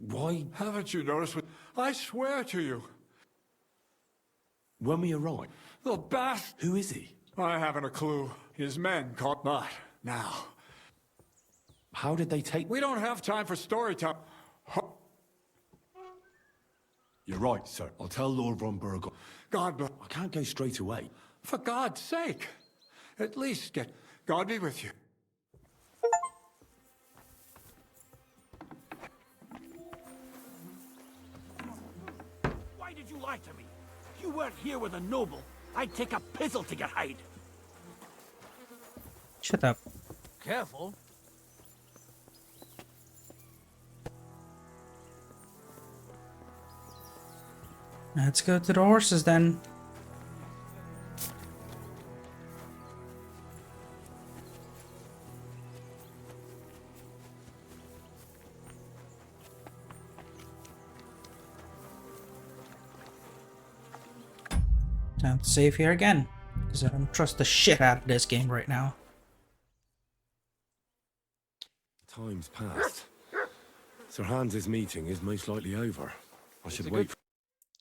Why? Haven't you noticed what... I swear to you. When we arrive... The bastard... Who is he? I haven't a clue. His men caught not. Now. How did they take... We don't have time for story time. You're right, sir. I'll tell Lord von Bergau. God bless... I can't go straight away. For God's sake. At least get... God be with you. Why did you lie to me? If you weren't here with a noble, I'd take a pizzle to get hide. Shut up. Careful. Let's go to the horses then. Time to save here again, because I don't trust the shit out of this game right now. Time's passed. Sir Hans's meeting is most likely over. I should wait.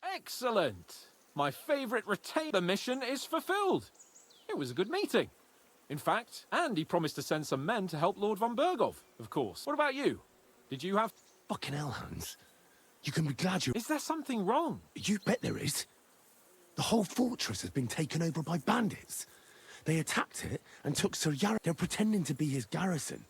Excellent! My favorite retainer mission is fulfilled. It was a good meeting. In fact, and he promised to send some men to help Lord von Bergov, of course. What about you? Did you have... Fucking hell, Hans. You can be glad you... Is there something wrong? You bet there is. The whole fortress has been taken over by bandits. They attacked it and took Sir Yara. They're pretending to be his garrison.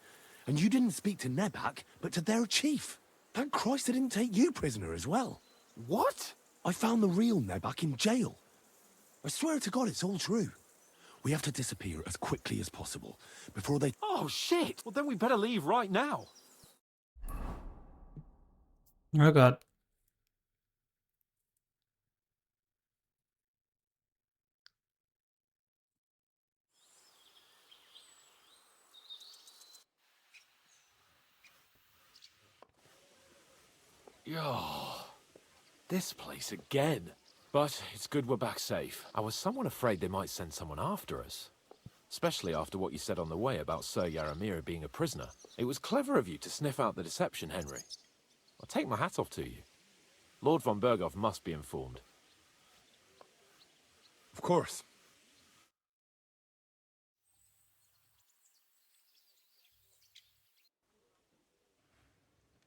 And you didn't speak to Nebak, but to their chief. Thank Christ they didn't take you prisoner as well. What? I found the real Nebak in jail. I swear to God it's all true. We have to disappear as quickly as possible before they... Oh, shit! Well, then we better leave right now. Oh god. Yo, this place again. But it's good we're back safe. I was somewhat afraid they might send someone after us. Especially after what you said on the way about Sir Yaramir being a prisoner. It was clever of you to sniff out the deception, Henry. I'll take my hat off to you. Lord von Bergov must be informed. Of course.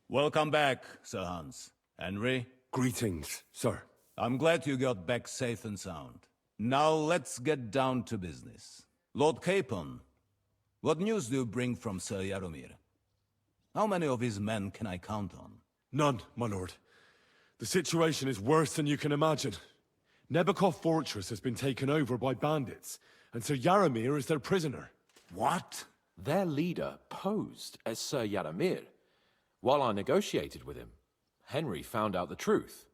Welcome back, Sir Hans. Henry? Greetings, sir. I'm glad you got back safe and sound. Now let's get down to business. Lord Capon, what news do you bring from Sir Yaromir? How many of his men can I count on? None, my lord. The situation is worse than you can imagine. Nebakov Fortress has been taken over by bandits, and Sir Yaramir is their prisoner. What? Their leader posed as Sir Yaramir. While I negotiated with him, Henry found out the truth.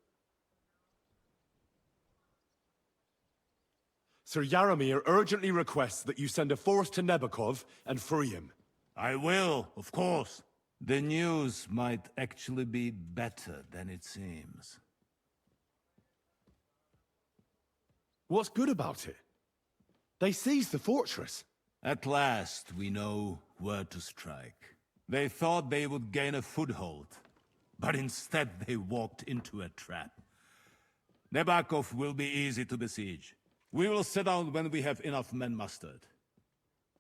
Sir Yaramir urgently requests that you send a force to Nebakov and free him. I will, of course. The news might actually be better than it seems. What's good about it? They seized the fortress. At last, we know where to strike. They thought they would gain a foothold, but instead they walked into a trap. Nebakov will be easy to besiege. We will set out when we have enough men mustered.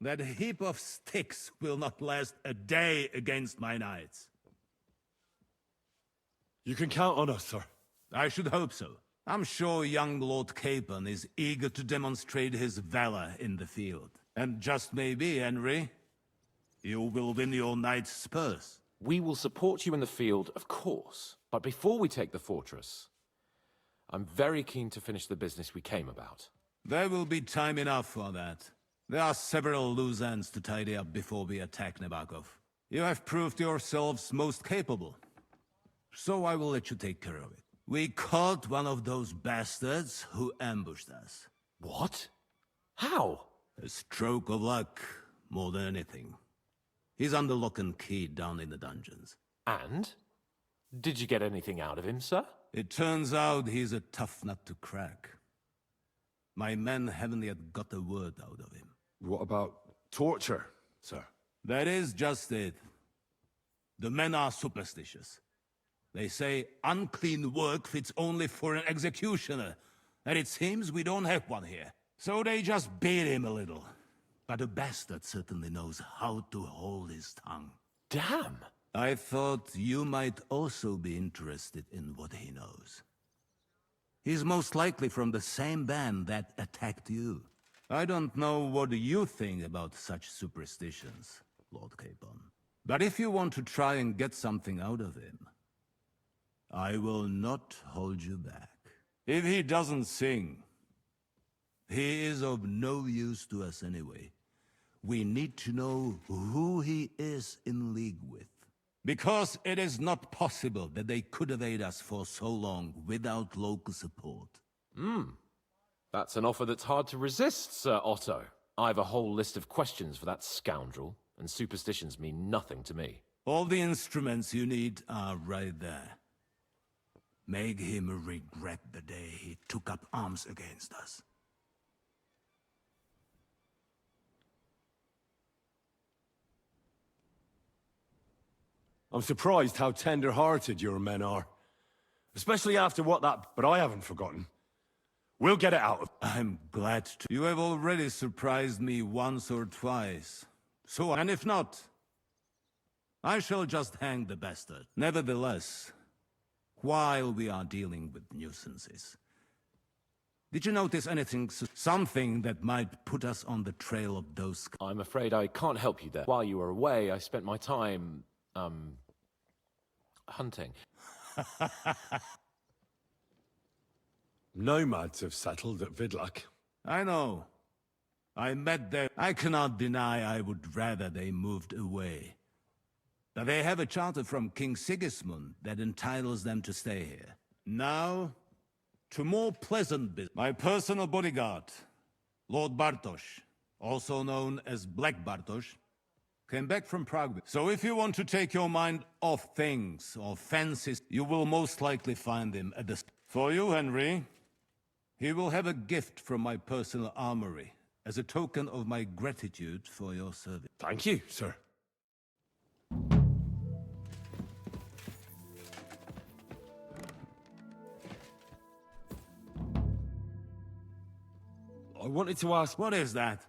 That heap of sticks will not last a day against my knights. You can count on us, sir. I should hope so. I'm sure young Lord Capon is eager to demonstrate his valor in the field. And just maybe, Henry, you will win your knight's spurs. We will support you in the field, of course. But before we take the fortress, I'm very keen to finish the business we came about. There will be time enough for that. There are several loose ends to tidy up before we attack Nebakov. You have proved yourselves most capable. So I will let you take care of it. We caught one of those bastards who ambushed us. What? How? A stroke of luck, more than anything. He's under lock and key down in the dungeons. And? Did you get anything out of him, sir? It turns out he's a tough nut to crack. My men haven't yet got a word out of him. What about torture, sir? That is just it. The men are superstitious. They say unclean work fits only for an executioner, and it seems we don't have one here. So they just beat him a little. But the bastard certainly knows how to hold his tongue. Damn! I thought you might also be interested in what he knows. He's most likely from the same band that attacked you. I don't know what you think about such superstitions, Lord Capon. But if you want to try and get something out of him, I will not hold you back. If he doesn't sing, he is of no use to us anyway. We need to know who he is in league with. Because it is not possible that they could evade us for so long without local support. That's an offer that's hard to resist, Sir Otto. I have a whole list of questions for that scoundrel, and superstitions mean nothing to me. All the instruments you need are right there. Make him regret the day he took up arms against us. I'm surprised how tender-hearted your men are. Especially after what that... But I haven't forgotten. We'll get it out of... I'm glad to. You have already surprised me once or twice. So, and if not, I shall just hang the bastard. Nevertheless, while we are dealing with nuisances, did you notice anything, something that might put us on the trail of those... I'm afraid I can't help you there. While you were away, I spent my time, hunting. Nomads have settled at Vidlak. I know. I met them. I cannot deny I would rather they moved away. But they have a charter from King Sigismund that entitles them to stay here. Now, to more pleasant business. My personal bodyguard, Lord Bartosz, also known as Black Bartosz, came back from Prague. So if you want to take your mind off things or fancies, you will most likely find him at the... For you, Henry, he will have a gift from my personal armory as a token of my gratitude for your service. Thank you, sir. I wanted to ask... What is that?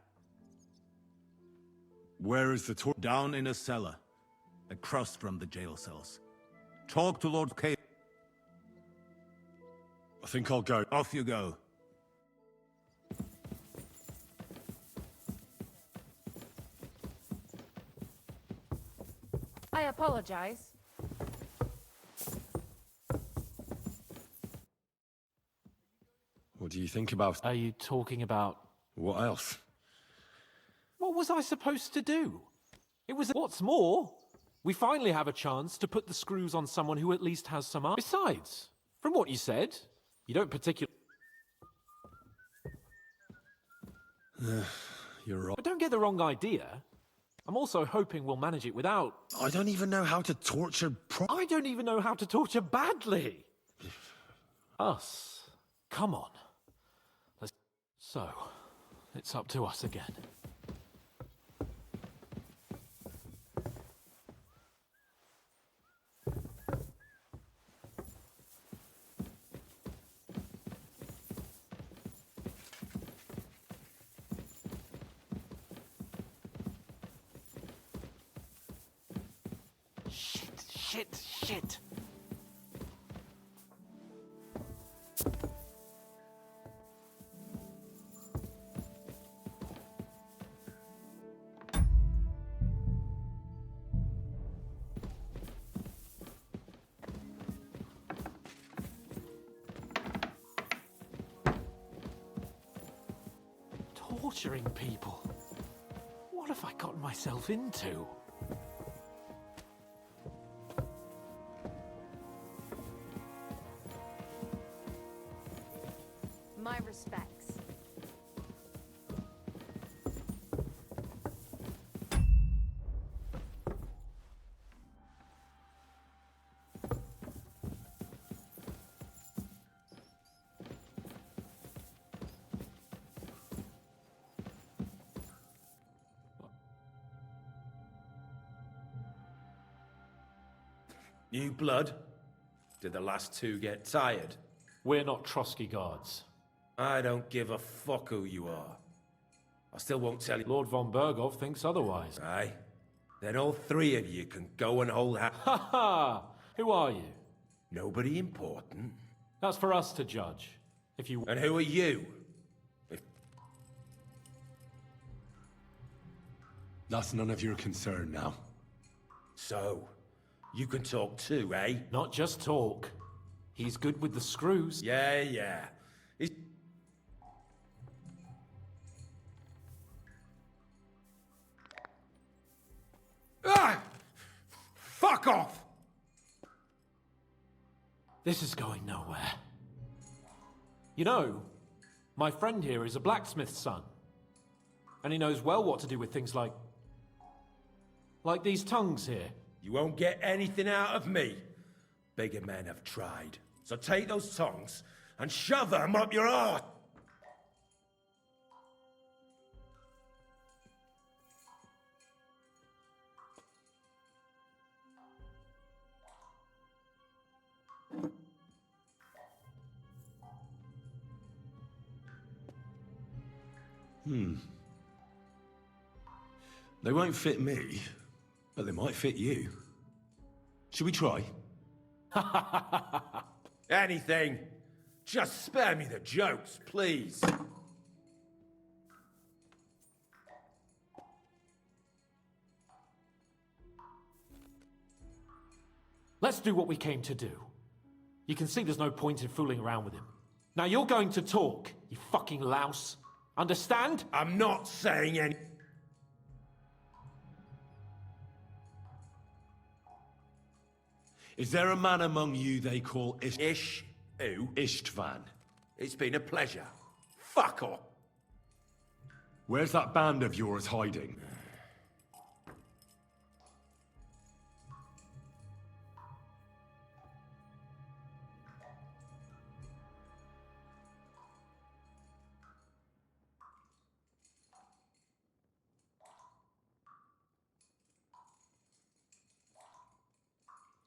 Where is the tour? Down in a cellar, across from the jail cells. Talk to Lord K. I think I'll go. Off you go. I apologize. What do you think about... Are you talking about... What else? What was I supposed to do? It was... What's more, we finally have a chance to put the screws on someone who at least has some... Besides, from what you said, you don't particularly... You're right. But don't get the wrong idea. I'm also hoping we'll manage it without... I don't even know how to torture I don't even know how to torture badly. Us. Come on. Let's... So, it's up to us again. Shit. Torturing people. What have I gotten myself into? My respects. New blood? Did the last two get tired? We're not Trotsky guards. I don't give a fuck who you are. I still won't tell you. Lord von Bergov thinks otherwise. Aye. Then all three of you can go and hold ha- Ha ha! Who are you? Nobody important. That's for us to judge. If you... And who are you? That's none of your concern now. So, you can talk too, eh? Not just talk. He's good with the screws. Yeah. Ah! Fuck off! This is going nowhere. You know, my friend here is a blacksmith's son. And he knows well what to do with things like these tongues here. You won't get anything out of me. Bigger men have tried. So take those tongues and shove them up your arse. They won't fit me, but they might fit you. Should we try? Anything. Just spare me the jokes, please. Let's do what we came to do. You can see there's no point in fooling around with him. Now you're going to talk, you fucking louse. Understand? I'm not saying any... Is there a man among you they call Ish? Who? Istvan? It's been a pleasure. Fuck off. Where's that band of yours hiding?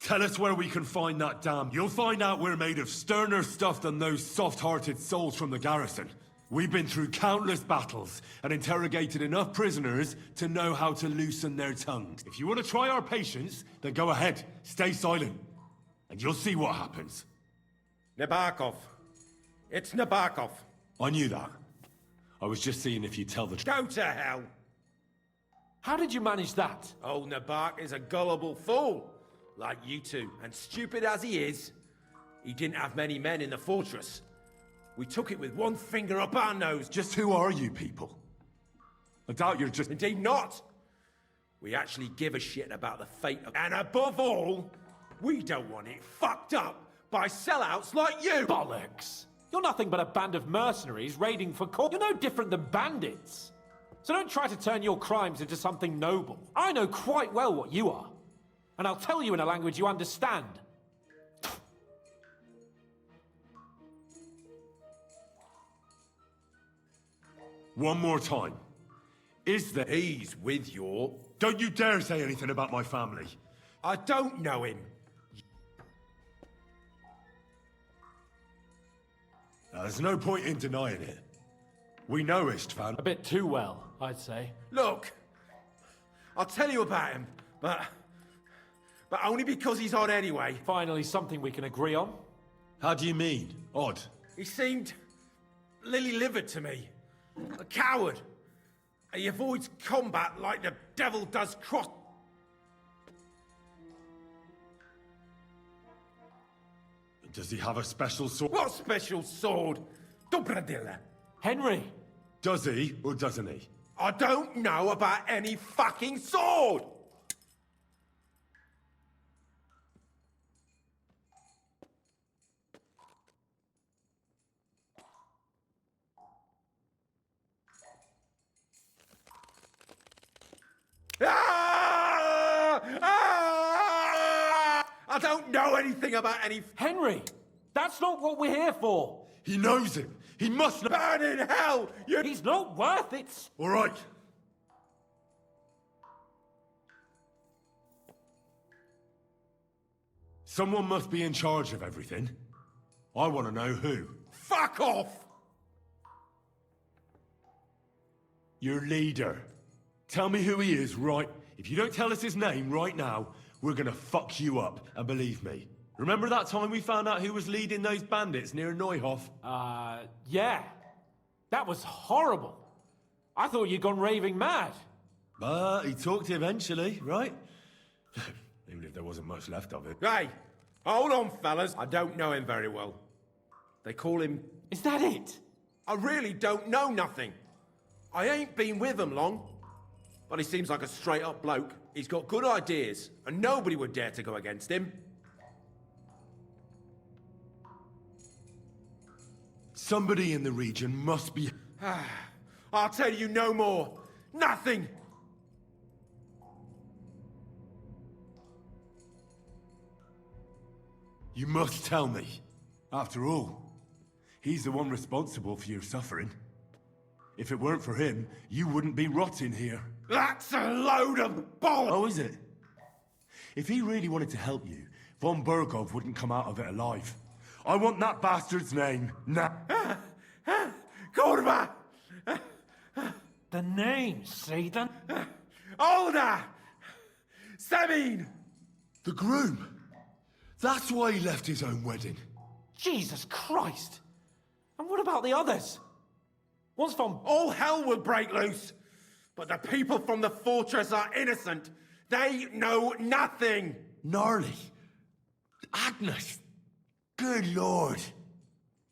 Tell us where we can find that dam. You'll find out we're made of sterner stuff than those soft-hearted souls from the garrison. We've been through countless battles and interrogated enough prisoners to know how to loosen their tongues. If you want to try our patience, then go ahead. Stay silent. And you'll see what happens. Nabokov. It's Nabokov. I knew that. I was just seeing if you'd tell the truth. Go to hell. How did you manage that? Old Nabok is a gullible fool. Like you two. And stupid as he is, he didn't have many men in the fortress. We took it with one finger up our nose. Just who are you people? I doubt you're just... Indeed not. We actually give a shit about the fate of... And above all, we don't want it fucked up by sellouts like you! Bollocks! You're nothing but a band of mercenaries raiding for coin. You're no different than bandits. So don't try to turn your crimes into something noble. I know quite well what you are. And I'll tell you in a language you understand. One more time. Is there... He's with your... Don't you dare say anything about my family. I don't know him. Now, there's no point in denying it. We know Istvan. A bit too well, I'd say. Look, I'll tell you about him, but only because he's odd anyway. Finally, something we can agree on. How do you mean, odd? He seemed lily-livered to me. A coward. He avoids combat like the devil does cross... Does he have a special sword? What special sword? Dobradilla. Henry! Does he, or doesn't he? I don't know about any fucking sword! I don't know anything about any... Henry! That's not what we're here for! He knows it! He must know... Burn in hell! He's not worth it! All right. Someone must be in charge of everything. I want to know who. Fuck off! Your leader. Tell me who he is, right? If you don't tell us his name right now, we're gonna fuck you up, and believe me. Remember that time we found out who was leading those bandits near Neuhof? Yeah. That was horrible. I thought you'd gone raving mad. But he talked eventually, right? Even if there wasn't much left of it. Hey, hold on, fellas. I don't know him very well. They call him... Is that it? I really don't know nothing. I ain't been with him long. But he seems like a straight-up bloke. He's got good ideas, and nobody would dare to go against him. Somebody in the region must be... I'll tell you no more. Nothing! You must tell me. After all, he's the one responsible for your suffering. If it weren't for him, you wouldn't be rotting here. That's a load of bollocks! Oh, is it? If he really wanted to help you, von Burgov wouldn't come out of it alive. I want that bastard's name now. Kurva! The name, Satan? Older! Semin! The groom! That's why he left his own wedding. Jesus Christ! And what about the others? What's from... All hell will break loose! But the people from the fortress are innocent! They know nothing! Gnarly. Agnes. Good lord.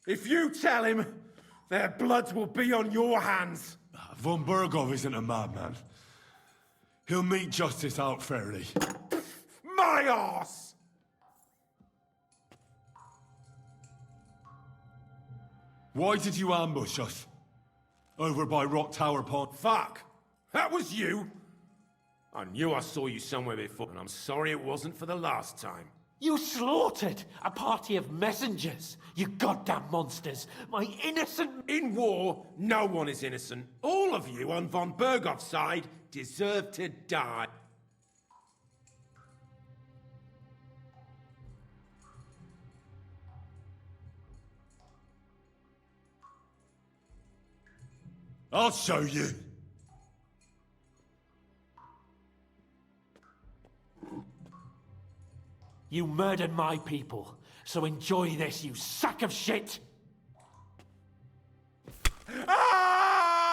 If you tell him, their blood will be on your hands! Von Bergov isn't a madman. He'll meet justice out fairly. My arse! Why did you ambush us? Over by Rock Tower Pond? Fuck! That was you! I knew I saw you somewhere before, and I'm sorry it wasn't for the last time. You slaughtered a party of messengers, you goddamn monsters! My innocent... In war, no one is innocent. All of you on von Bergov's side deserve to die. I'll show you. You murdered my people, so enjoy this, you sack of shit! Ah!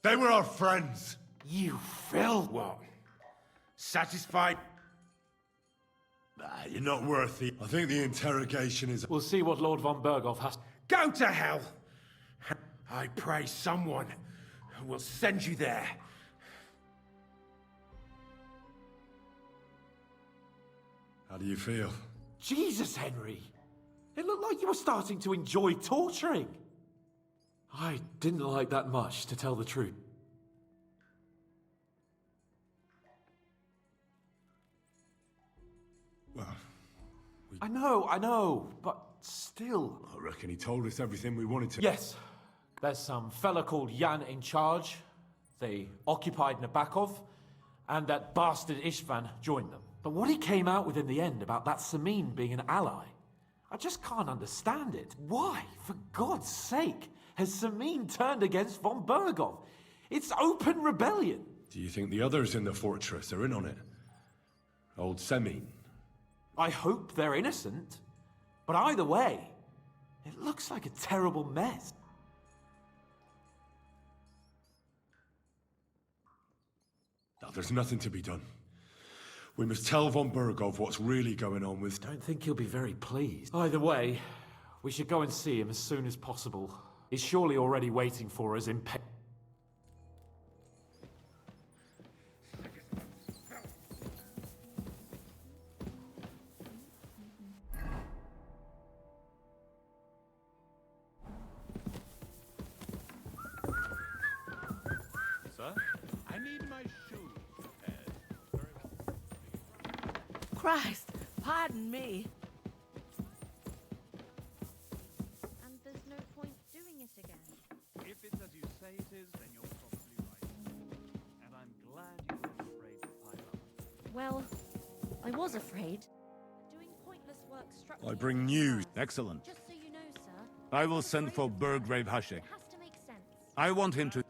They were our friends. You Phil! What? Satisfied? You're not worth it. I think the interrogation is... We'll see what Lord von Bergov has... Go to hell! I pray someone will send you there. How do you feel? Jesus, Henry! It looked like you were starting to enjoy torturing. I didn't like that much, to tell the truth. Well, I know, but still... I reckon he told us everything we wanted to. Yes. There's some fella called Jan in charge. They occupied Nabokov, and that bastard Istvan joined them. But what he came out with in the end about that Samin being an ally, I just can't understand it. Why, for God's sake, has Samin turned against von Bergov? It's open rebellion. Do you think the others in the fortress are in on it? Old Semin? I hope they're innocent. But either way, it looks like a terrible mess. No, there's nothing to be done. We must tell von Bergov what's really going on with... Don't think he'll be very pleased. Either way, we should go and see him as soon as possible. He's surely already waiting for us in Sir, I need my shoes repaired. Christ, pardon me. And there's no point doing it again. If it's as you say it is, then you're probably right. And I'm glad you weren't afraid to pipe up. Well, I was afraid. Doing pointless work struck I me bring as news. bad. Excellent. Just so you know, sir. I will send for Burgrave Hashik. It has to make sense. I want him to...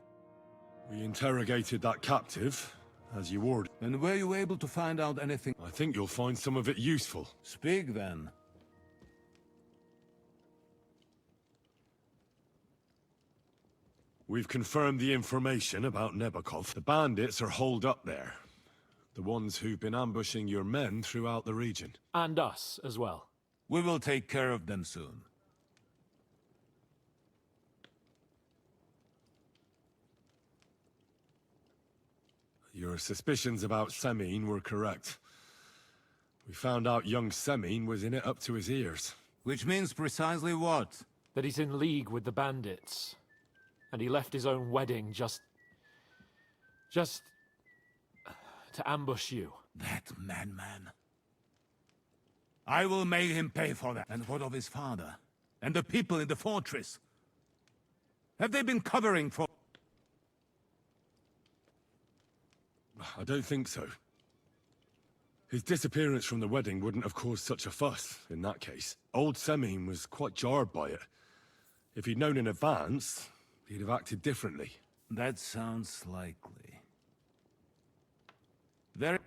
We interrogated that captive, as you ordered. And were you able to find out anything? I think you'll find some of it useful. Speak then. We've confirmed the information about Nabokov. The bandits are holed up there. The ones who've been ambushing your men throughout the region. And us as well. We will take care of them soon. Your suspicions about Semin were correct. We found out young Semin was in it up to his ears. Which means precisely what? That he's in league with the bandits. And he left his own wedding just to ambush you. That madman. I will make him pay for that. And what of his father? And the people in the fortress? Have they been covering for... I don't think so. His disappearance from the wedding wouldn't have caused such a fuss, in that case. Old Semine was quite jarred by it. If he'd known in advance, he'd have acted differently. That sounds likely. Very...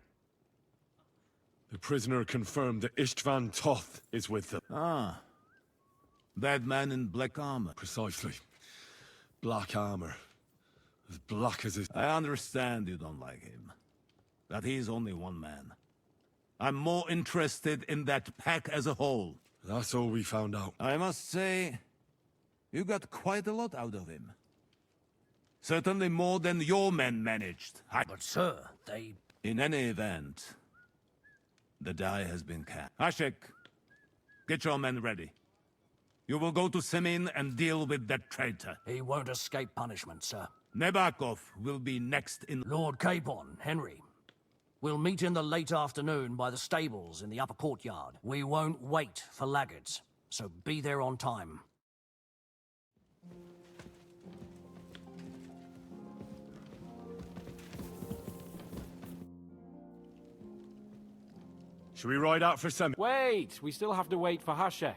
The prisoner confirmed that Istvan Toth is with them. Ah. That man in black armor. Precisely. Black armor. As black as his... I understand you don't like him. That he's only one man. I'm more interested in that pack as a whole. That's all we found out. I must say, you got quite a lot out of him. Certainly more than your men managed. But sir, they... In any event, the die has been cast. Ashek, get your men ready. You will go to Semine and deal with that traitor. He won't escape punishment, sir. Nebakov will be next in... Lord Capon, Henry. We'll meet in the late afternoon by the stables in the upper courtyard. We won't wait for laggards, so be there on time. Should we ride out for Semine? Wait! We still have to wait for Hashek.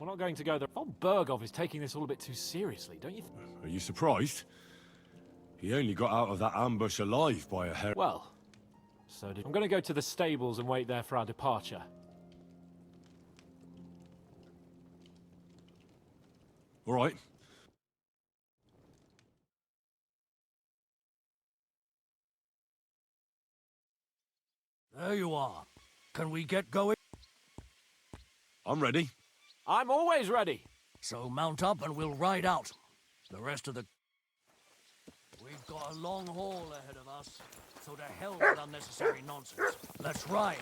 We're not going to go there. Von Bergov is taking this all a bit too seriously, don't you think? Are you surprised? He only got out of that ambush alive by a hair. Well, so did... I'm going to go to the stables and wait there for our departure. All right. There you are. Can we get going? I'm ready. I'm always ready. So mount up and we'll ride out. The rest of the... We've got a long haul ahead of us, so to hell with unnecessary nonsense. Let's ride.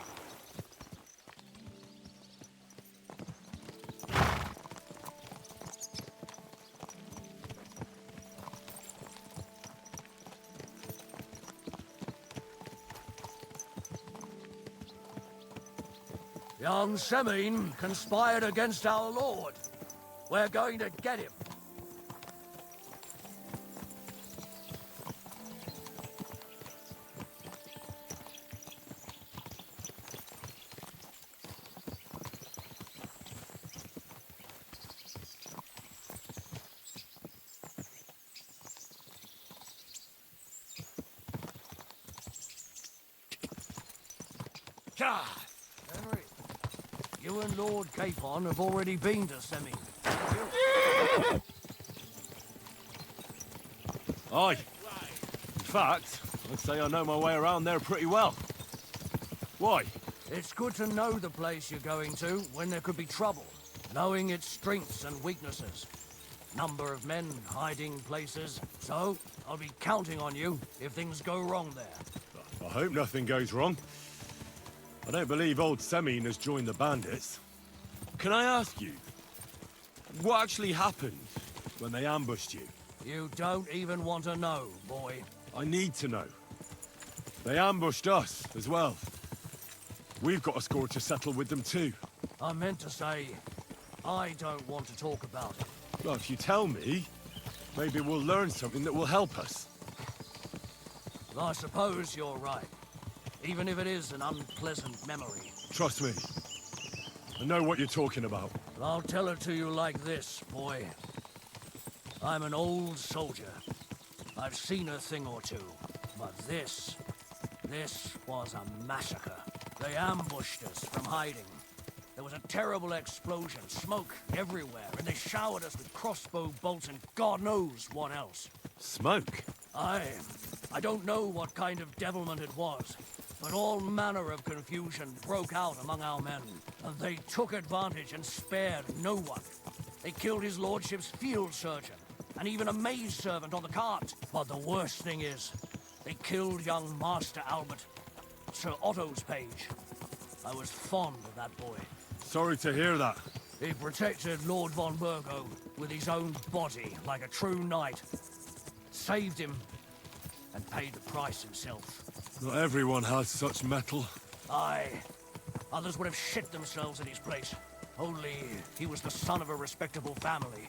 Young Semine conspired against our lord. We're going to get him. Henry, you and Lord Capon have already been to Semine. Aye. In fact, I'd say I know my way around there pretty well. Why? It's good to know the place you're going to when there could be trouble. Knowing its strengths and weaknesses. Number of men, hiding places. So, I'll be counting on you if things go wrong there. I hope nothing goes wrong. I don't believe old Semine has joined the bandits. Can I ask you, what actually happened when they ambushed you? You don't even want to know, boy. I need to know. They ambushed us as well. We've got a score to settle with them too. I meant to say, I don't want to talk about it. Well, if you tell me, maybe we'll learn something that will help us. I suppose you're right. Even if it is an unpleasant memory. Trust me. I know what you're talking about. I'll tell it to you like this, boy. I'm an old soldier. I've seen a thing or two. But this was a massacre. They ambushed us from hiding. There was a terrible explosion, smoke everywhere, and they showered us with crossbow bolts and God knows what else. Smoke? I don't know what kind of devilment it was, but all manner of confusion broke out among our men, and they took advantage and spared no one. They killed his lordship's field surgeon, and even a maid servant on the cart. But the worst thing is, they killed young Master Albert, Sir Otto's page. I was fond of that boy. Sorry to hear that. He protected Lord von Burgo with his own body like a true knight. Saved him, and paid the price himself. Not everyone has such mettle. Aye. Others would have shit themselves in his place. Only he was the son of a respectable family.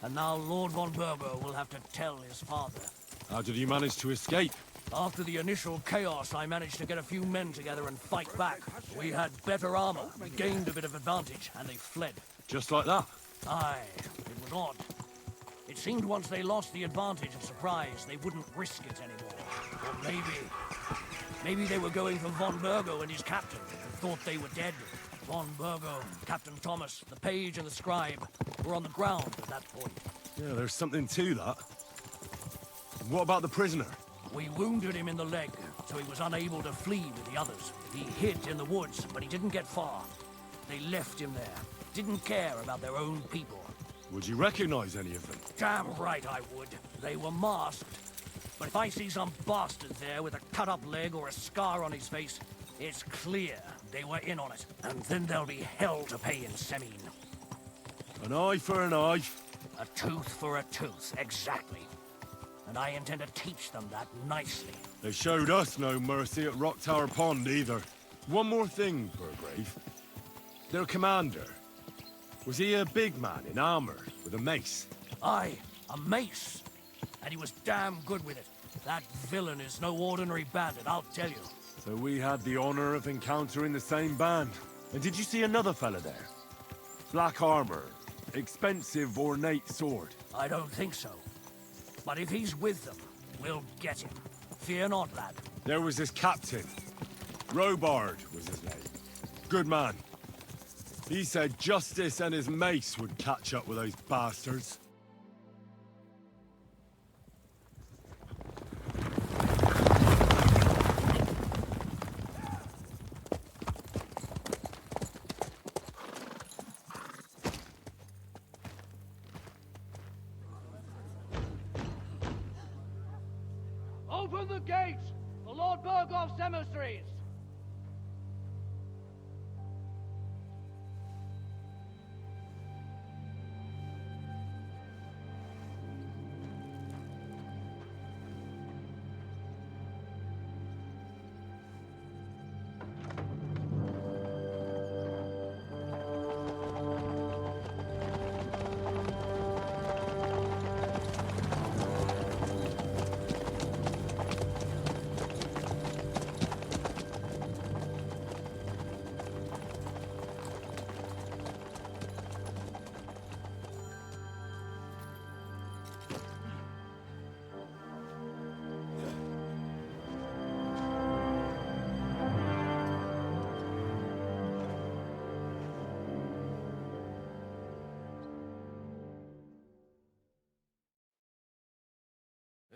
And now Lord von Burgo will have to tell his father. How did you manage to escape? After the initial chaos, I managed to get a few men together and fight back. We had better armor, we gained a bit of advantage, and they fled. Just like that? Aye, it was odd. It seemed once they lost the advantage of surprise, they wouldn't risk it anymore. Or maybe they were going for von Burgo and his captain, and thought they were dead. Von Burgo, Captain Thomas, the page and the scribe were on the ground at that point. Yeah, there's something to that. What about the prisoner? We wounded him in the leg, so he was unable to flee with the others. He hid in the woods, but he didn't get far. They left him there. Didn't care about their own people. Would you recognize any of them? Damn right I would. They were masked. But if I see some bastard there with a cut-up leg or a scar on his face, it's clear they were in on it. And then there'll be hell to pay in Semine. An eye for an eye. A tooth for a tooth, exactly. And I intend to teach them that nicely. They showed us no mercy at Rock Tower Pond either. One more thing, Burgrave. Their commander. Was he a big man in armor with a mace? Aye, a mace. And he was damn good with it. That villain is no ordinary bandit, I'll tell you. So we had the honor of encountering the same band. And did you see another fella there? Black armor, expensive ornate sword. I don't think so. But if he's with them, we'll get him. Fear not, lad. There was this captain. Robard was his name. Good man. He said Justice and his mace would catch up with those bastards. Open the gates! The Lord Burgoff's emissaries!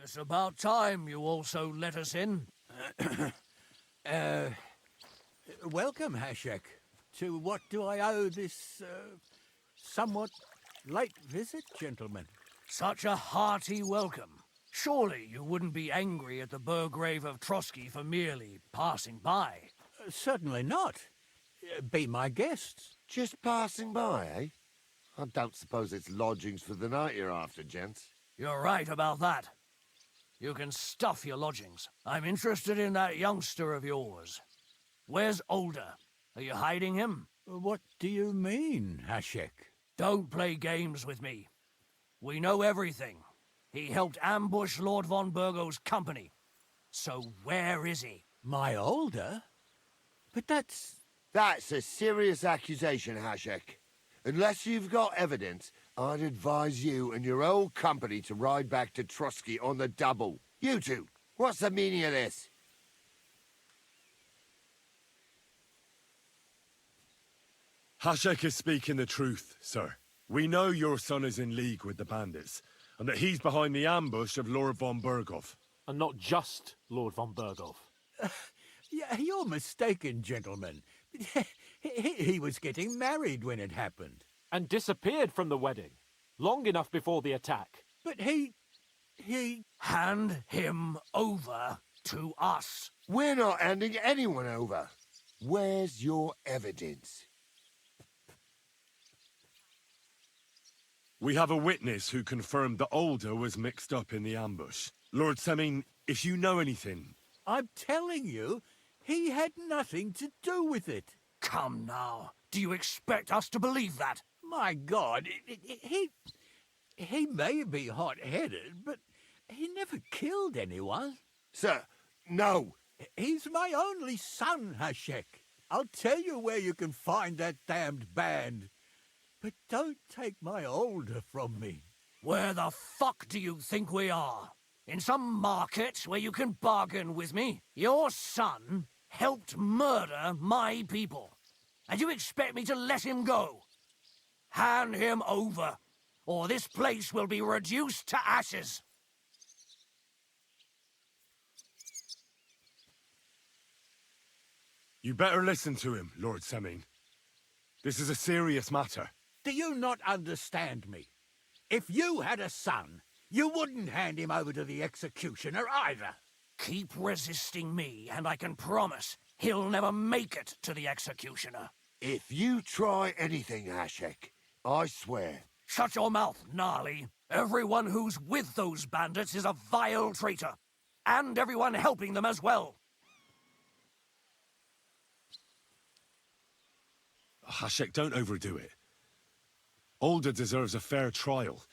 It's about time you also let us in. Welcome, Hashek. To what do I owe this, somewhat late visit, gentlemen? Such a hearty welcome. Surely you wouldn't be angry at the Burgrave of Trotsky for merely passing by. Certainly not. Be my guests. Just passing by, eh? I don't suppose it's lodgings for the night you're after, gents. You're right about that. You can stuff your lodgings. I'm interested in that youngster of yours. Where's Older? Are you hiding him? What do you mean, Hashek? Don't play games with me. We know everything. He helped ambush Lord von Burgo's company. So where is he? My Older? But that's... That's a serious accusation, Hashek. Unless you've got evidence, I'd advise you and your whole company to ride back to Trotsky on the double. You two, what's the meaning of this? Hashek is speaking the truth, sir. We know your son is in league with the bandits, and that he's behind the ambush of Lord von Burgov. And not just Lord von Burgov. Yeah, you're mistaken, gentlemen. He was getting married when it happened. And disappeared from the wedding. Long enough before the attack. But he... Hand him over to us. We're not handing anyone over. Where's your evidence? We have a witness who confirmed that Older was mixed up in the ambush. Lord Semine, if you know anything... I'm telling you, he had nothing to do with it. Come now. Do you expect us to believe that? My God, he may be hot-headed, but he never killed anyone. Sir, no. He's my only son, Hashek. I'll tell you where you can find that damned band. But don't take my older from me. Where the fuck do you think we are? In some market where you can bargain with me? Your son helped murder my people. And you expect me to let him go? Hand him over, or this place will be reduced to ashes. You better listen to him, Lord Semin. This is a serious matter. Do you not understand me? If you had a son, you wouldn't hand him over to the executioner either. Keep resisting me, and I can promise he'll never make it to the executioner. If you try anything, Hashek, I swear. Shut your mouth, Gnarly. Everyone who's with those bandits is a vile traitor. And everyone helping them as well. Hashek, don't overdo it. Older deserves a fair trial,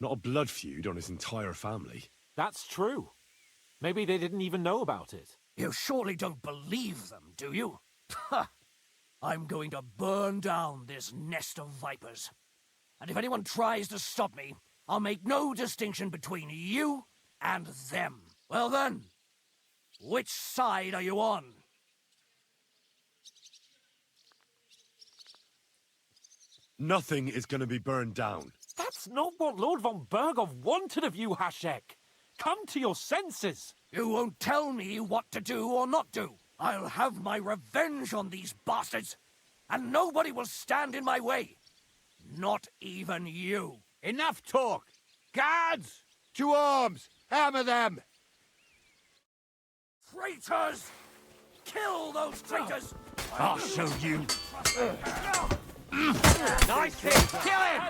not a blood feud on his entire family. That's true. Maybe they didn't even know about it. You surely don't believe them, do you? Ha! I'm going to burn down this nest of vipers. And if anyone tries to stop me, I'll make no distinction between you and them. Well then, which side are you on? Nothing is going to be burned down. That's not what Lord von Berghoff wanted of you, Hashek. Come to your senses. You won't tell me what to do or not do. I'll have my revenge on these bastards, and nobody will stand in my way. Not even you. Enough talk! Guards! To arms! Hammer them! Traitors! Kill those traitors! I'll show you. Nice hit! Kill him!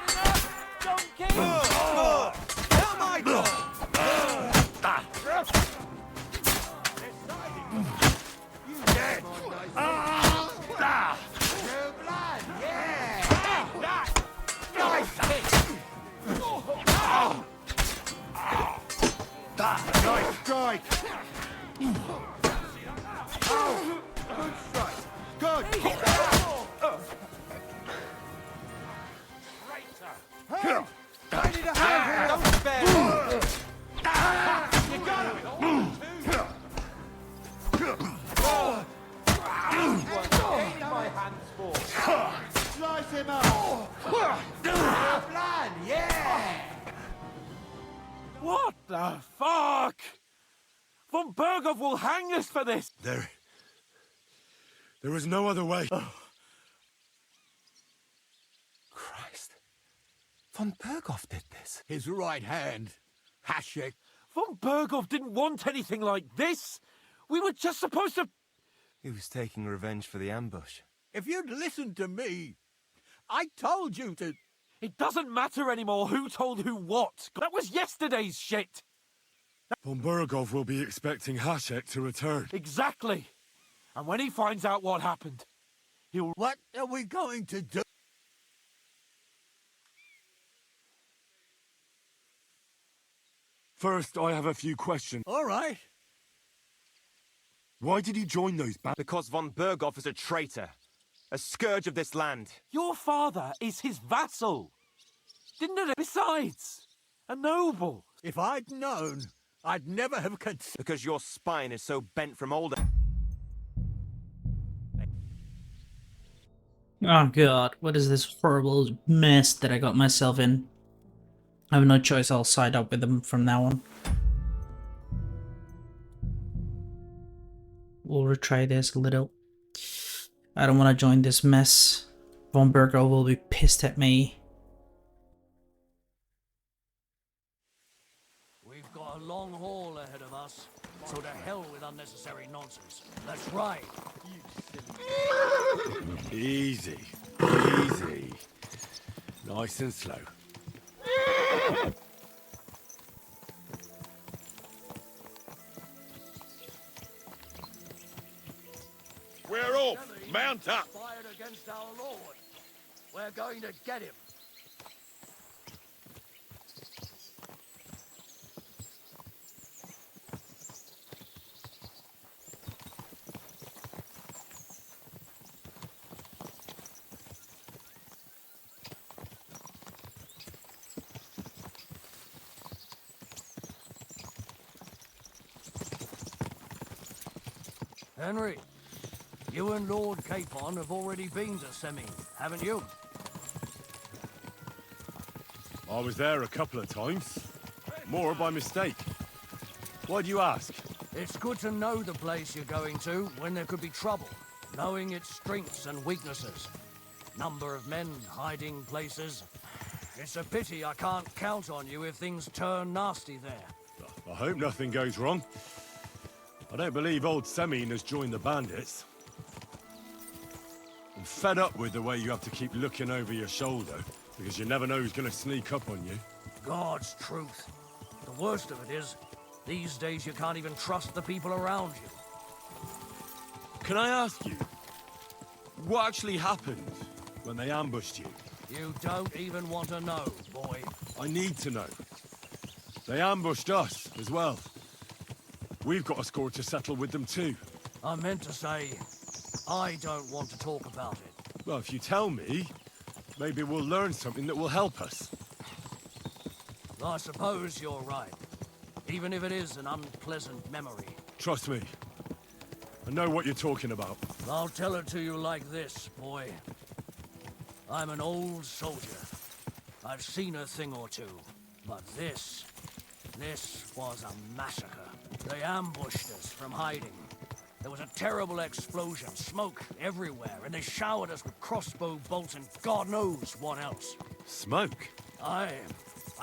Don't kill him! Oh my God! You dead! New blood, yeah! Nice hit! Nice strike! Oh, good strike! Good! Hey! I need a hand here! Don't spare me! You got him! My hands for. Slice him up! Blood, yeah! What the fuck? Von Berghoff will hang us for this! There was no other way. Christ. Von Berghoff did this. His right hand, Hashek. Von Berghoff didn't want anything like this. We were just supposed to... He was taking revenge for the ambush. If you'd listened to me, I told you to... It doesn't matter anymore who told who what. That was yesterday's shit. Von Berghoff will be expecting Hashek to return. Exactly. And when he finds out what happened, he'll... What are we going to do? First, I have a few questions. All right. Why did you join those bands? Because von Berghoff is a traitor. A scourge of this land. Your father is his vassal. Didn't it? Besides, a noble. If I'd known, I'd never have considered... Because your spine is so bent from older... Oh god, what is this horrible mess that I got myself in? I have no choice, I'll side up with them from now on. We'll retry this a little. I don't want to join this mess. Von Berghoff will be pissed at me. We've got a long haul ahead of us, so to hell with unnecessary nonsense. Let's ride. Easy, easy. Nice and slow. We're off. Mount up. against our Lord. We're going to get him. Henry, you and Lord Capon have already been to Semine, haven't you? I was there a couple of times. More by mistake. Why do you ask? It's good to know the place you're going to when there could be trouble, knowing its strengths and weaknesses. Number of men hiding places. It's a pity I can't count on you if things turn nasty there. I hope nothing goes wrong. I don't believe old Semine has joined the bandits. I'm fed up with the way you have to keep looking over your shoulder, because you never know who's gonna sneak up on you. God's truth. The worst of it is, these days you can't even trust the people around you. Can I ask you, what actually happened when they ambushed you? You don't even want to know, boy. I need to know. They ambushed us as well. We've got a score to settle with them too. I meant to say, I don't want to talk about it. Well, if you tell me, maybe we'll learn something that will help us. I suppose you're right. Even if it is an unpleasant memory. Trust me. I know what you're talking about. I'll tell it to you like this, boy. I'm an old soldier. I've seen a thing or two. But this was a massacre. They ambushed us from hiding. There was a terrible explosion, smoke everywhere, and they showered us with crossbow bolts and God knows what else. Smoke? I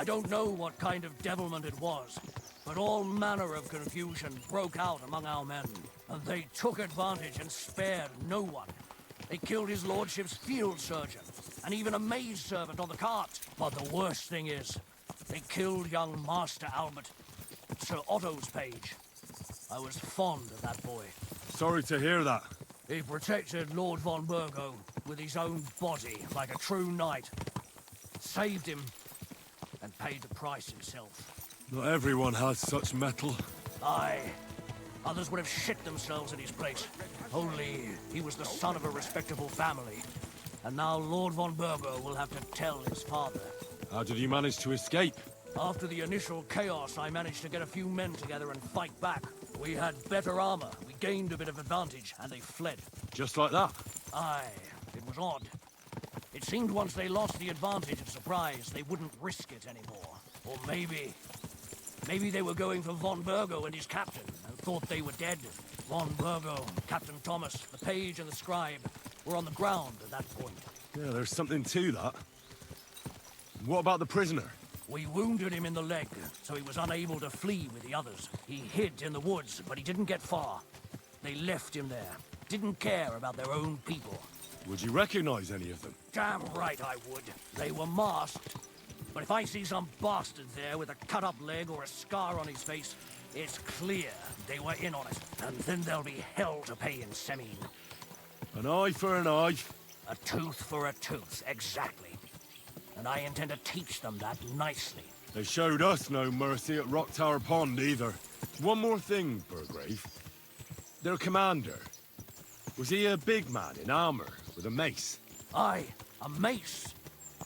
don't know what kind of devilment it was, but all manner of confusion broke out among our men, and they took advantage and spared no one. They killed his lordship's field surgeon, and even a maid servant on the cart. But the worst thing is, they killed young Master Albert, Sir Otto's page. I was fond of that boy. Sorry to hear that. He protected Lord von Burgo with his own body like a true knight. Saved him, and paid the price himself. Not everyone has such mettle. Aye. Others would have shit themselves in his place. Only he was the son of a respectable family. And now Lord von Burgo will have to tell his father. How did you manage to escape? After the initial chaos, I managed to get a few men together and fight back. We had better armor, we gained a bit of advantage, and they fled. Just like that? Aye, it was odd. It seemed once they lost the advantage of surprise, they wouldn't risk it anymore. Or maybe they were going for von Burgo and his captain, and thought they were dead. Von Burgo, Captain Thomas, the page and the scribe were on the ground at that point. Yeah, there's something to that. What about the prisoner? We wounded him in the leg, so he was unable to flee with the others. He hid in the woods, but he didn't get far. They left him there. Didn't care about their own people. Would you recognize any of them? Damn right I would. They were masked. But if I see some bastard there with a cut-up leg or a scar on his face, it's clear they were in on it. And then there'll be hell to pay in Semine. An eye for an eye. A tooth for a tooth, exactly. And I intend to teach them that nicely. They showed us no mercy at Rock Tower Pond either. One more thing, Burgrave. Their commander. Was he a big man in armor with a mace? Aye, a mace.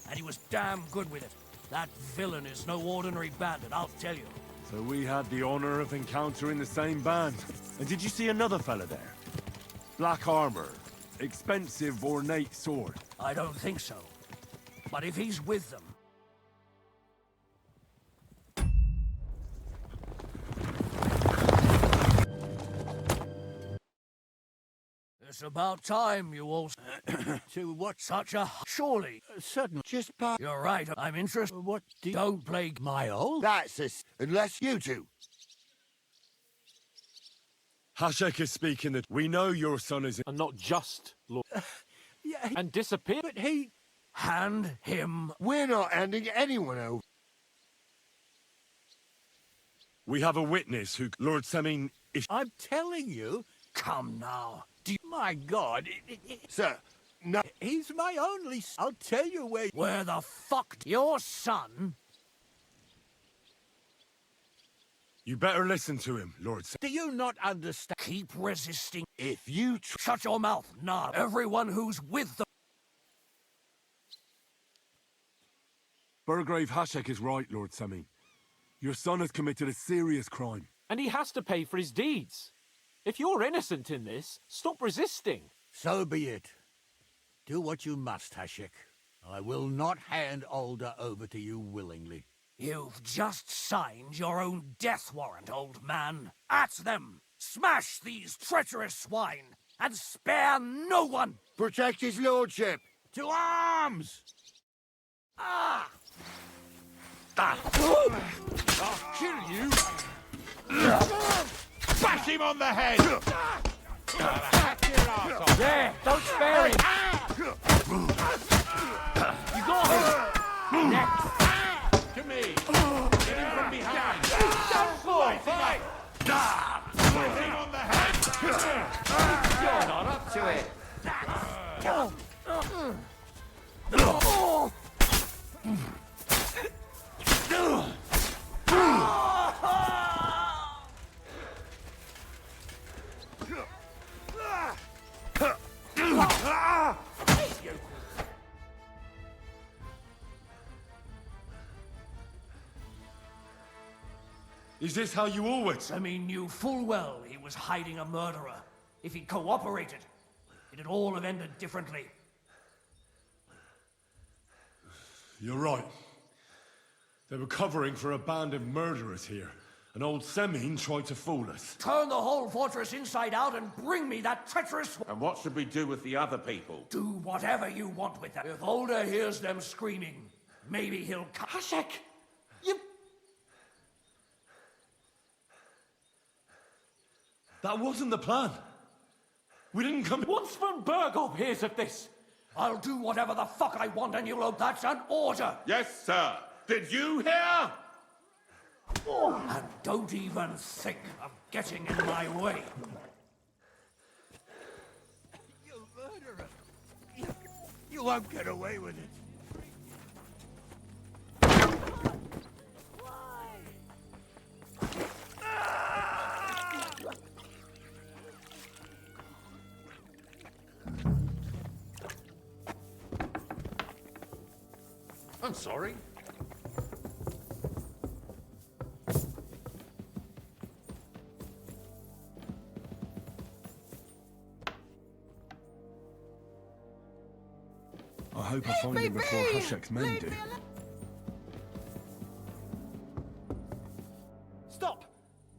And he was damn good with it. That villain is no ordinary bandit, I'll tell you. So we had the honor of encountering the same band. And did you see another fella there? Black armor. Expensive, ornate sword. I don't think so. But if he's with them... It's about time you all... To what? Such a... Surely. Sudden. Just part. You're right, I'm interested. What do you... Don't play... My old? That's us. Unless you two. Hashek is speaking that we know your son is... And not just, Lord. Yeah, and disappear. But he... Hand him... We're not handing anyone over. We have a witness who... Lord Semine is... I'm telling you... Come now. My God. Sir, no. He's my only I'll tell you where... Where the fuck... Your son? You better listen to him, Lord Do you not understand? Keep resisting. If you... Shut your mouth, nah. Everyone who's with the... Burgrave Hashek is right, Lord Semin. Your son has committed a serious crime. And he has to pay for his deeds. If you're innocent in this, stop resisting. So be it. Do what you must, Hashek. I will not hand Alder over to you willingly. You've just signed your own death warrant, old man. At them! Smash these treacherous swine, and spare no one! Protect his lordship! To arms! Ah! I'll kill you! Bash him on the head! There, don't spare him! You got him! Next! To me! Get him from behind! Don't fall! Fight! Put him on the head! You're not up to it! Is this how you always... Semin knew full well he was hiding a murderer. If he'd cooperated, it'd all have ended differently. You're right. They were covering for a band of murderers here, and old Semin tried to fool us. Turn the whole fortress inside out and bring me that treacherous... And what should we do with the other people? Do whatever you want with them. If Alder hears them screaming, maybe he'll... Hashek! You... That wasn't the plan. We didn't come... Once von Berghoff hears of this, I'll do whatever the fuck I want and you'll... That's an order! Yes, sir. Did you hear? And don't even think of getting in my way. You murderer! You won't get away with it. I'm sorry. I hope I find him before Hashek's men do. Stop!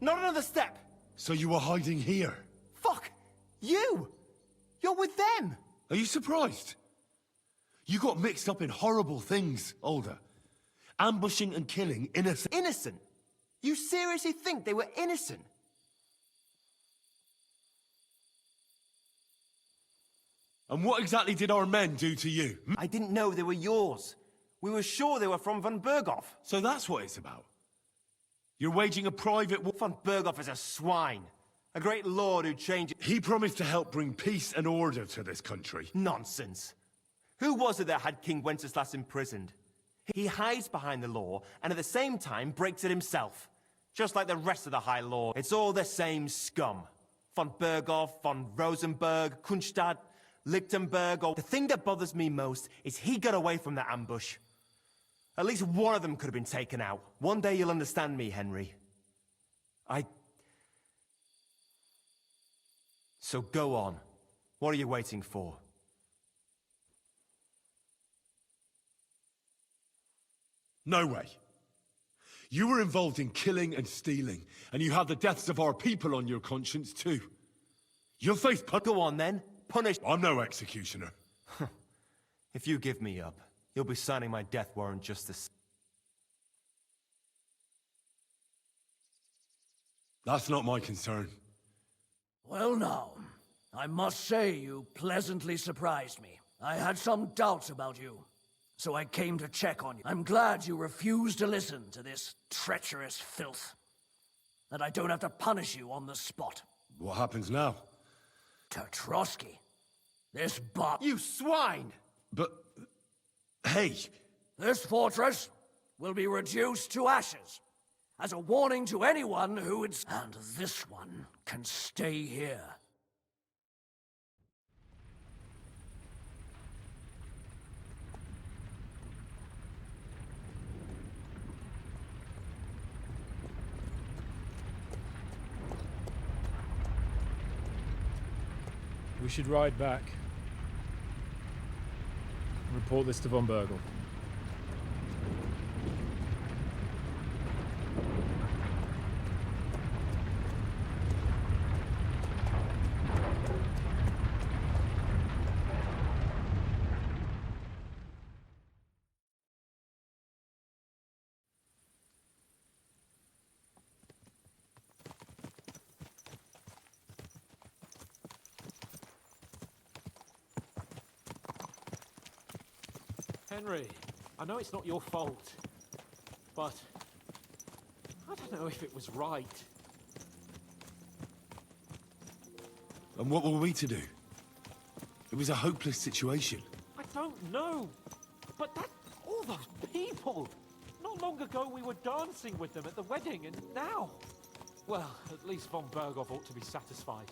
Not another step! So you were hiding here? Fuck! You! You're with them! Are you surprised? You got mixed up in horrible things, Alder. Ambushing and killing innocent... Innocent? You seriously think they were innocent? And what exactly did our men do to you? I didn't know they were yours. We were sure they were from von Berghoff. So that's what it's about. You're waging a private war... Von Berghoff is a swine. A great lord who changes... He promised to help bring peace and order to this country. Nonsense. Who was it that had King Wenceslas imprisoned? He hides behind the law, and at the same time breaks it himself. Just like the rest of the High Lord. It's all the same scum. Von Berghoff, von Rosenberg, Kunstadt, Lichtenberg, or... The thing that bothers me most is he got away from the ambush. At least one of them could have been taken out. One day you'll understand me, Henry. So go on. What are you waiting for? No way. You were involved in killing and stealing, and you have the deaths of our people on your conscience too. You'll face Go on then. Punish... I'm no executioner. If you give me up, you'll be signing my death warrant just the... That's not my concern. Well now, I must say you pleasantly surprised me. I had some doubts about you, so I came to check on you. I'm glad you refused to listen to this treacherous filth. That I don't have to punish you on the spot. What happens now? To Trotsky. This bot. You swine! But... hey! This fortress will be reduced to ashes as a warning to anyone who would... And this one can stay here. We should ride back. Report this to von Bergel. Henry, I know it's not your fault, but I don't know if it was right. And what were we to do? It was a hopeless situation. I don't know, but all those people! Not long ago we were dancing with them at the wedding, and now... Well, at least von Berghoff ought to be satisfied.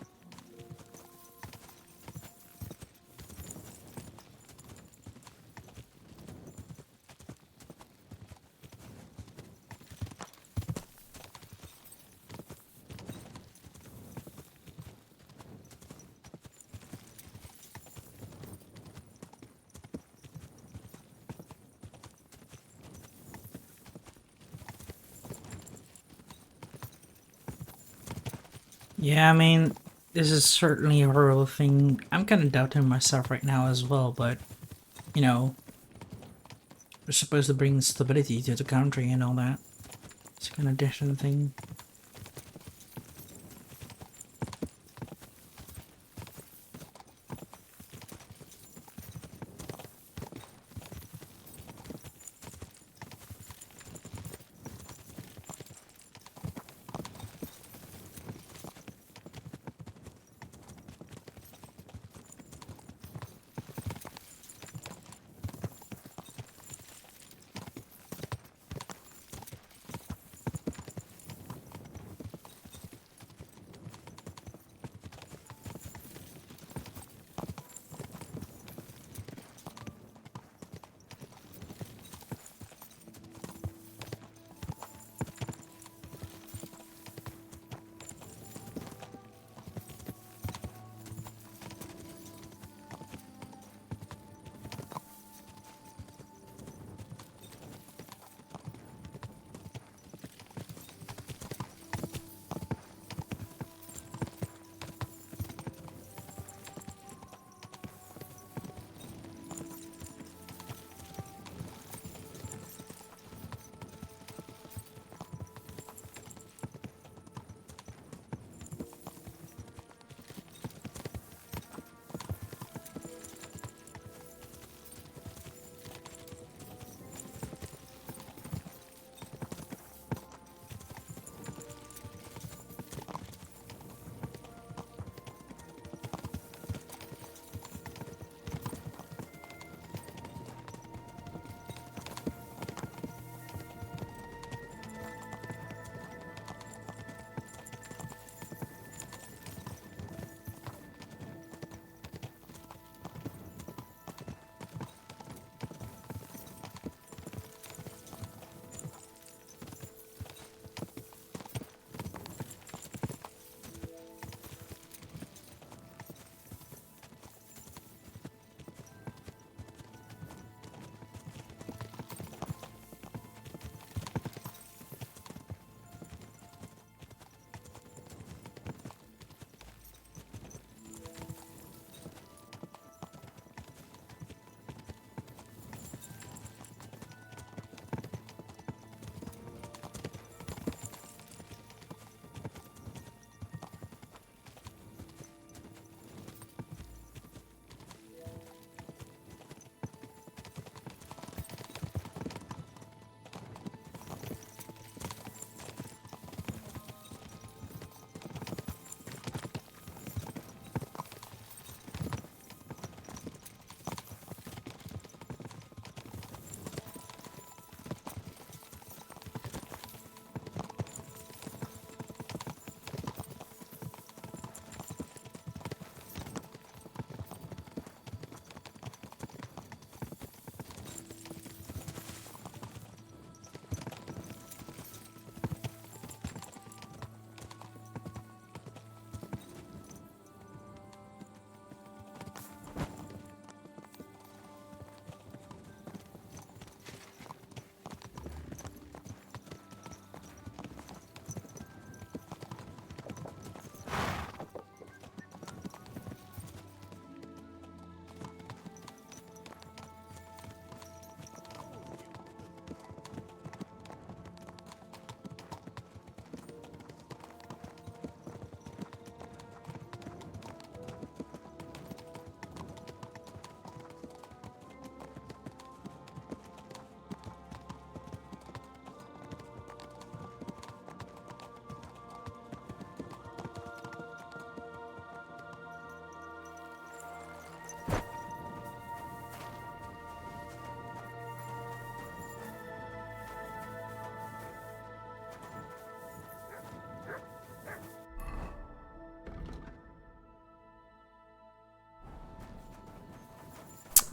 Yeah, I mean, this is certainly a horrible thing. I'm kind of doubting myself right now as well, but, you know, we're supposed to bring stability to the country and all that. It's kind of different thing.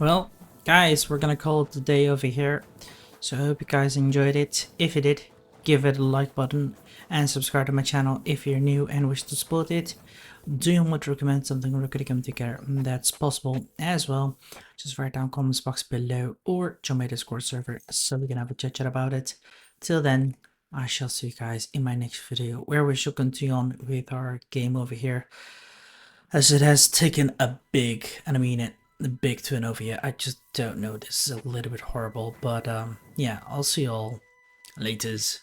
Well, guys, we're gonna call it the day over here. So I hope you guys enjoyed it. If you did, give it a like button and subscribe to my channel if you're new and wish to support it. Do you want to recommend something we're gonna come together? That's possible as well. Just write down comments box below or join my Discord server so we can have a chat about it. Till then, I shall see you guys in my next video where we shall continue on with our game over here, as it has taken a big, and I mean it, the big twin over here. I just don't know, this is a little bit horrible, but yeah, I'll see you all laters.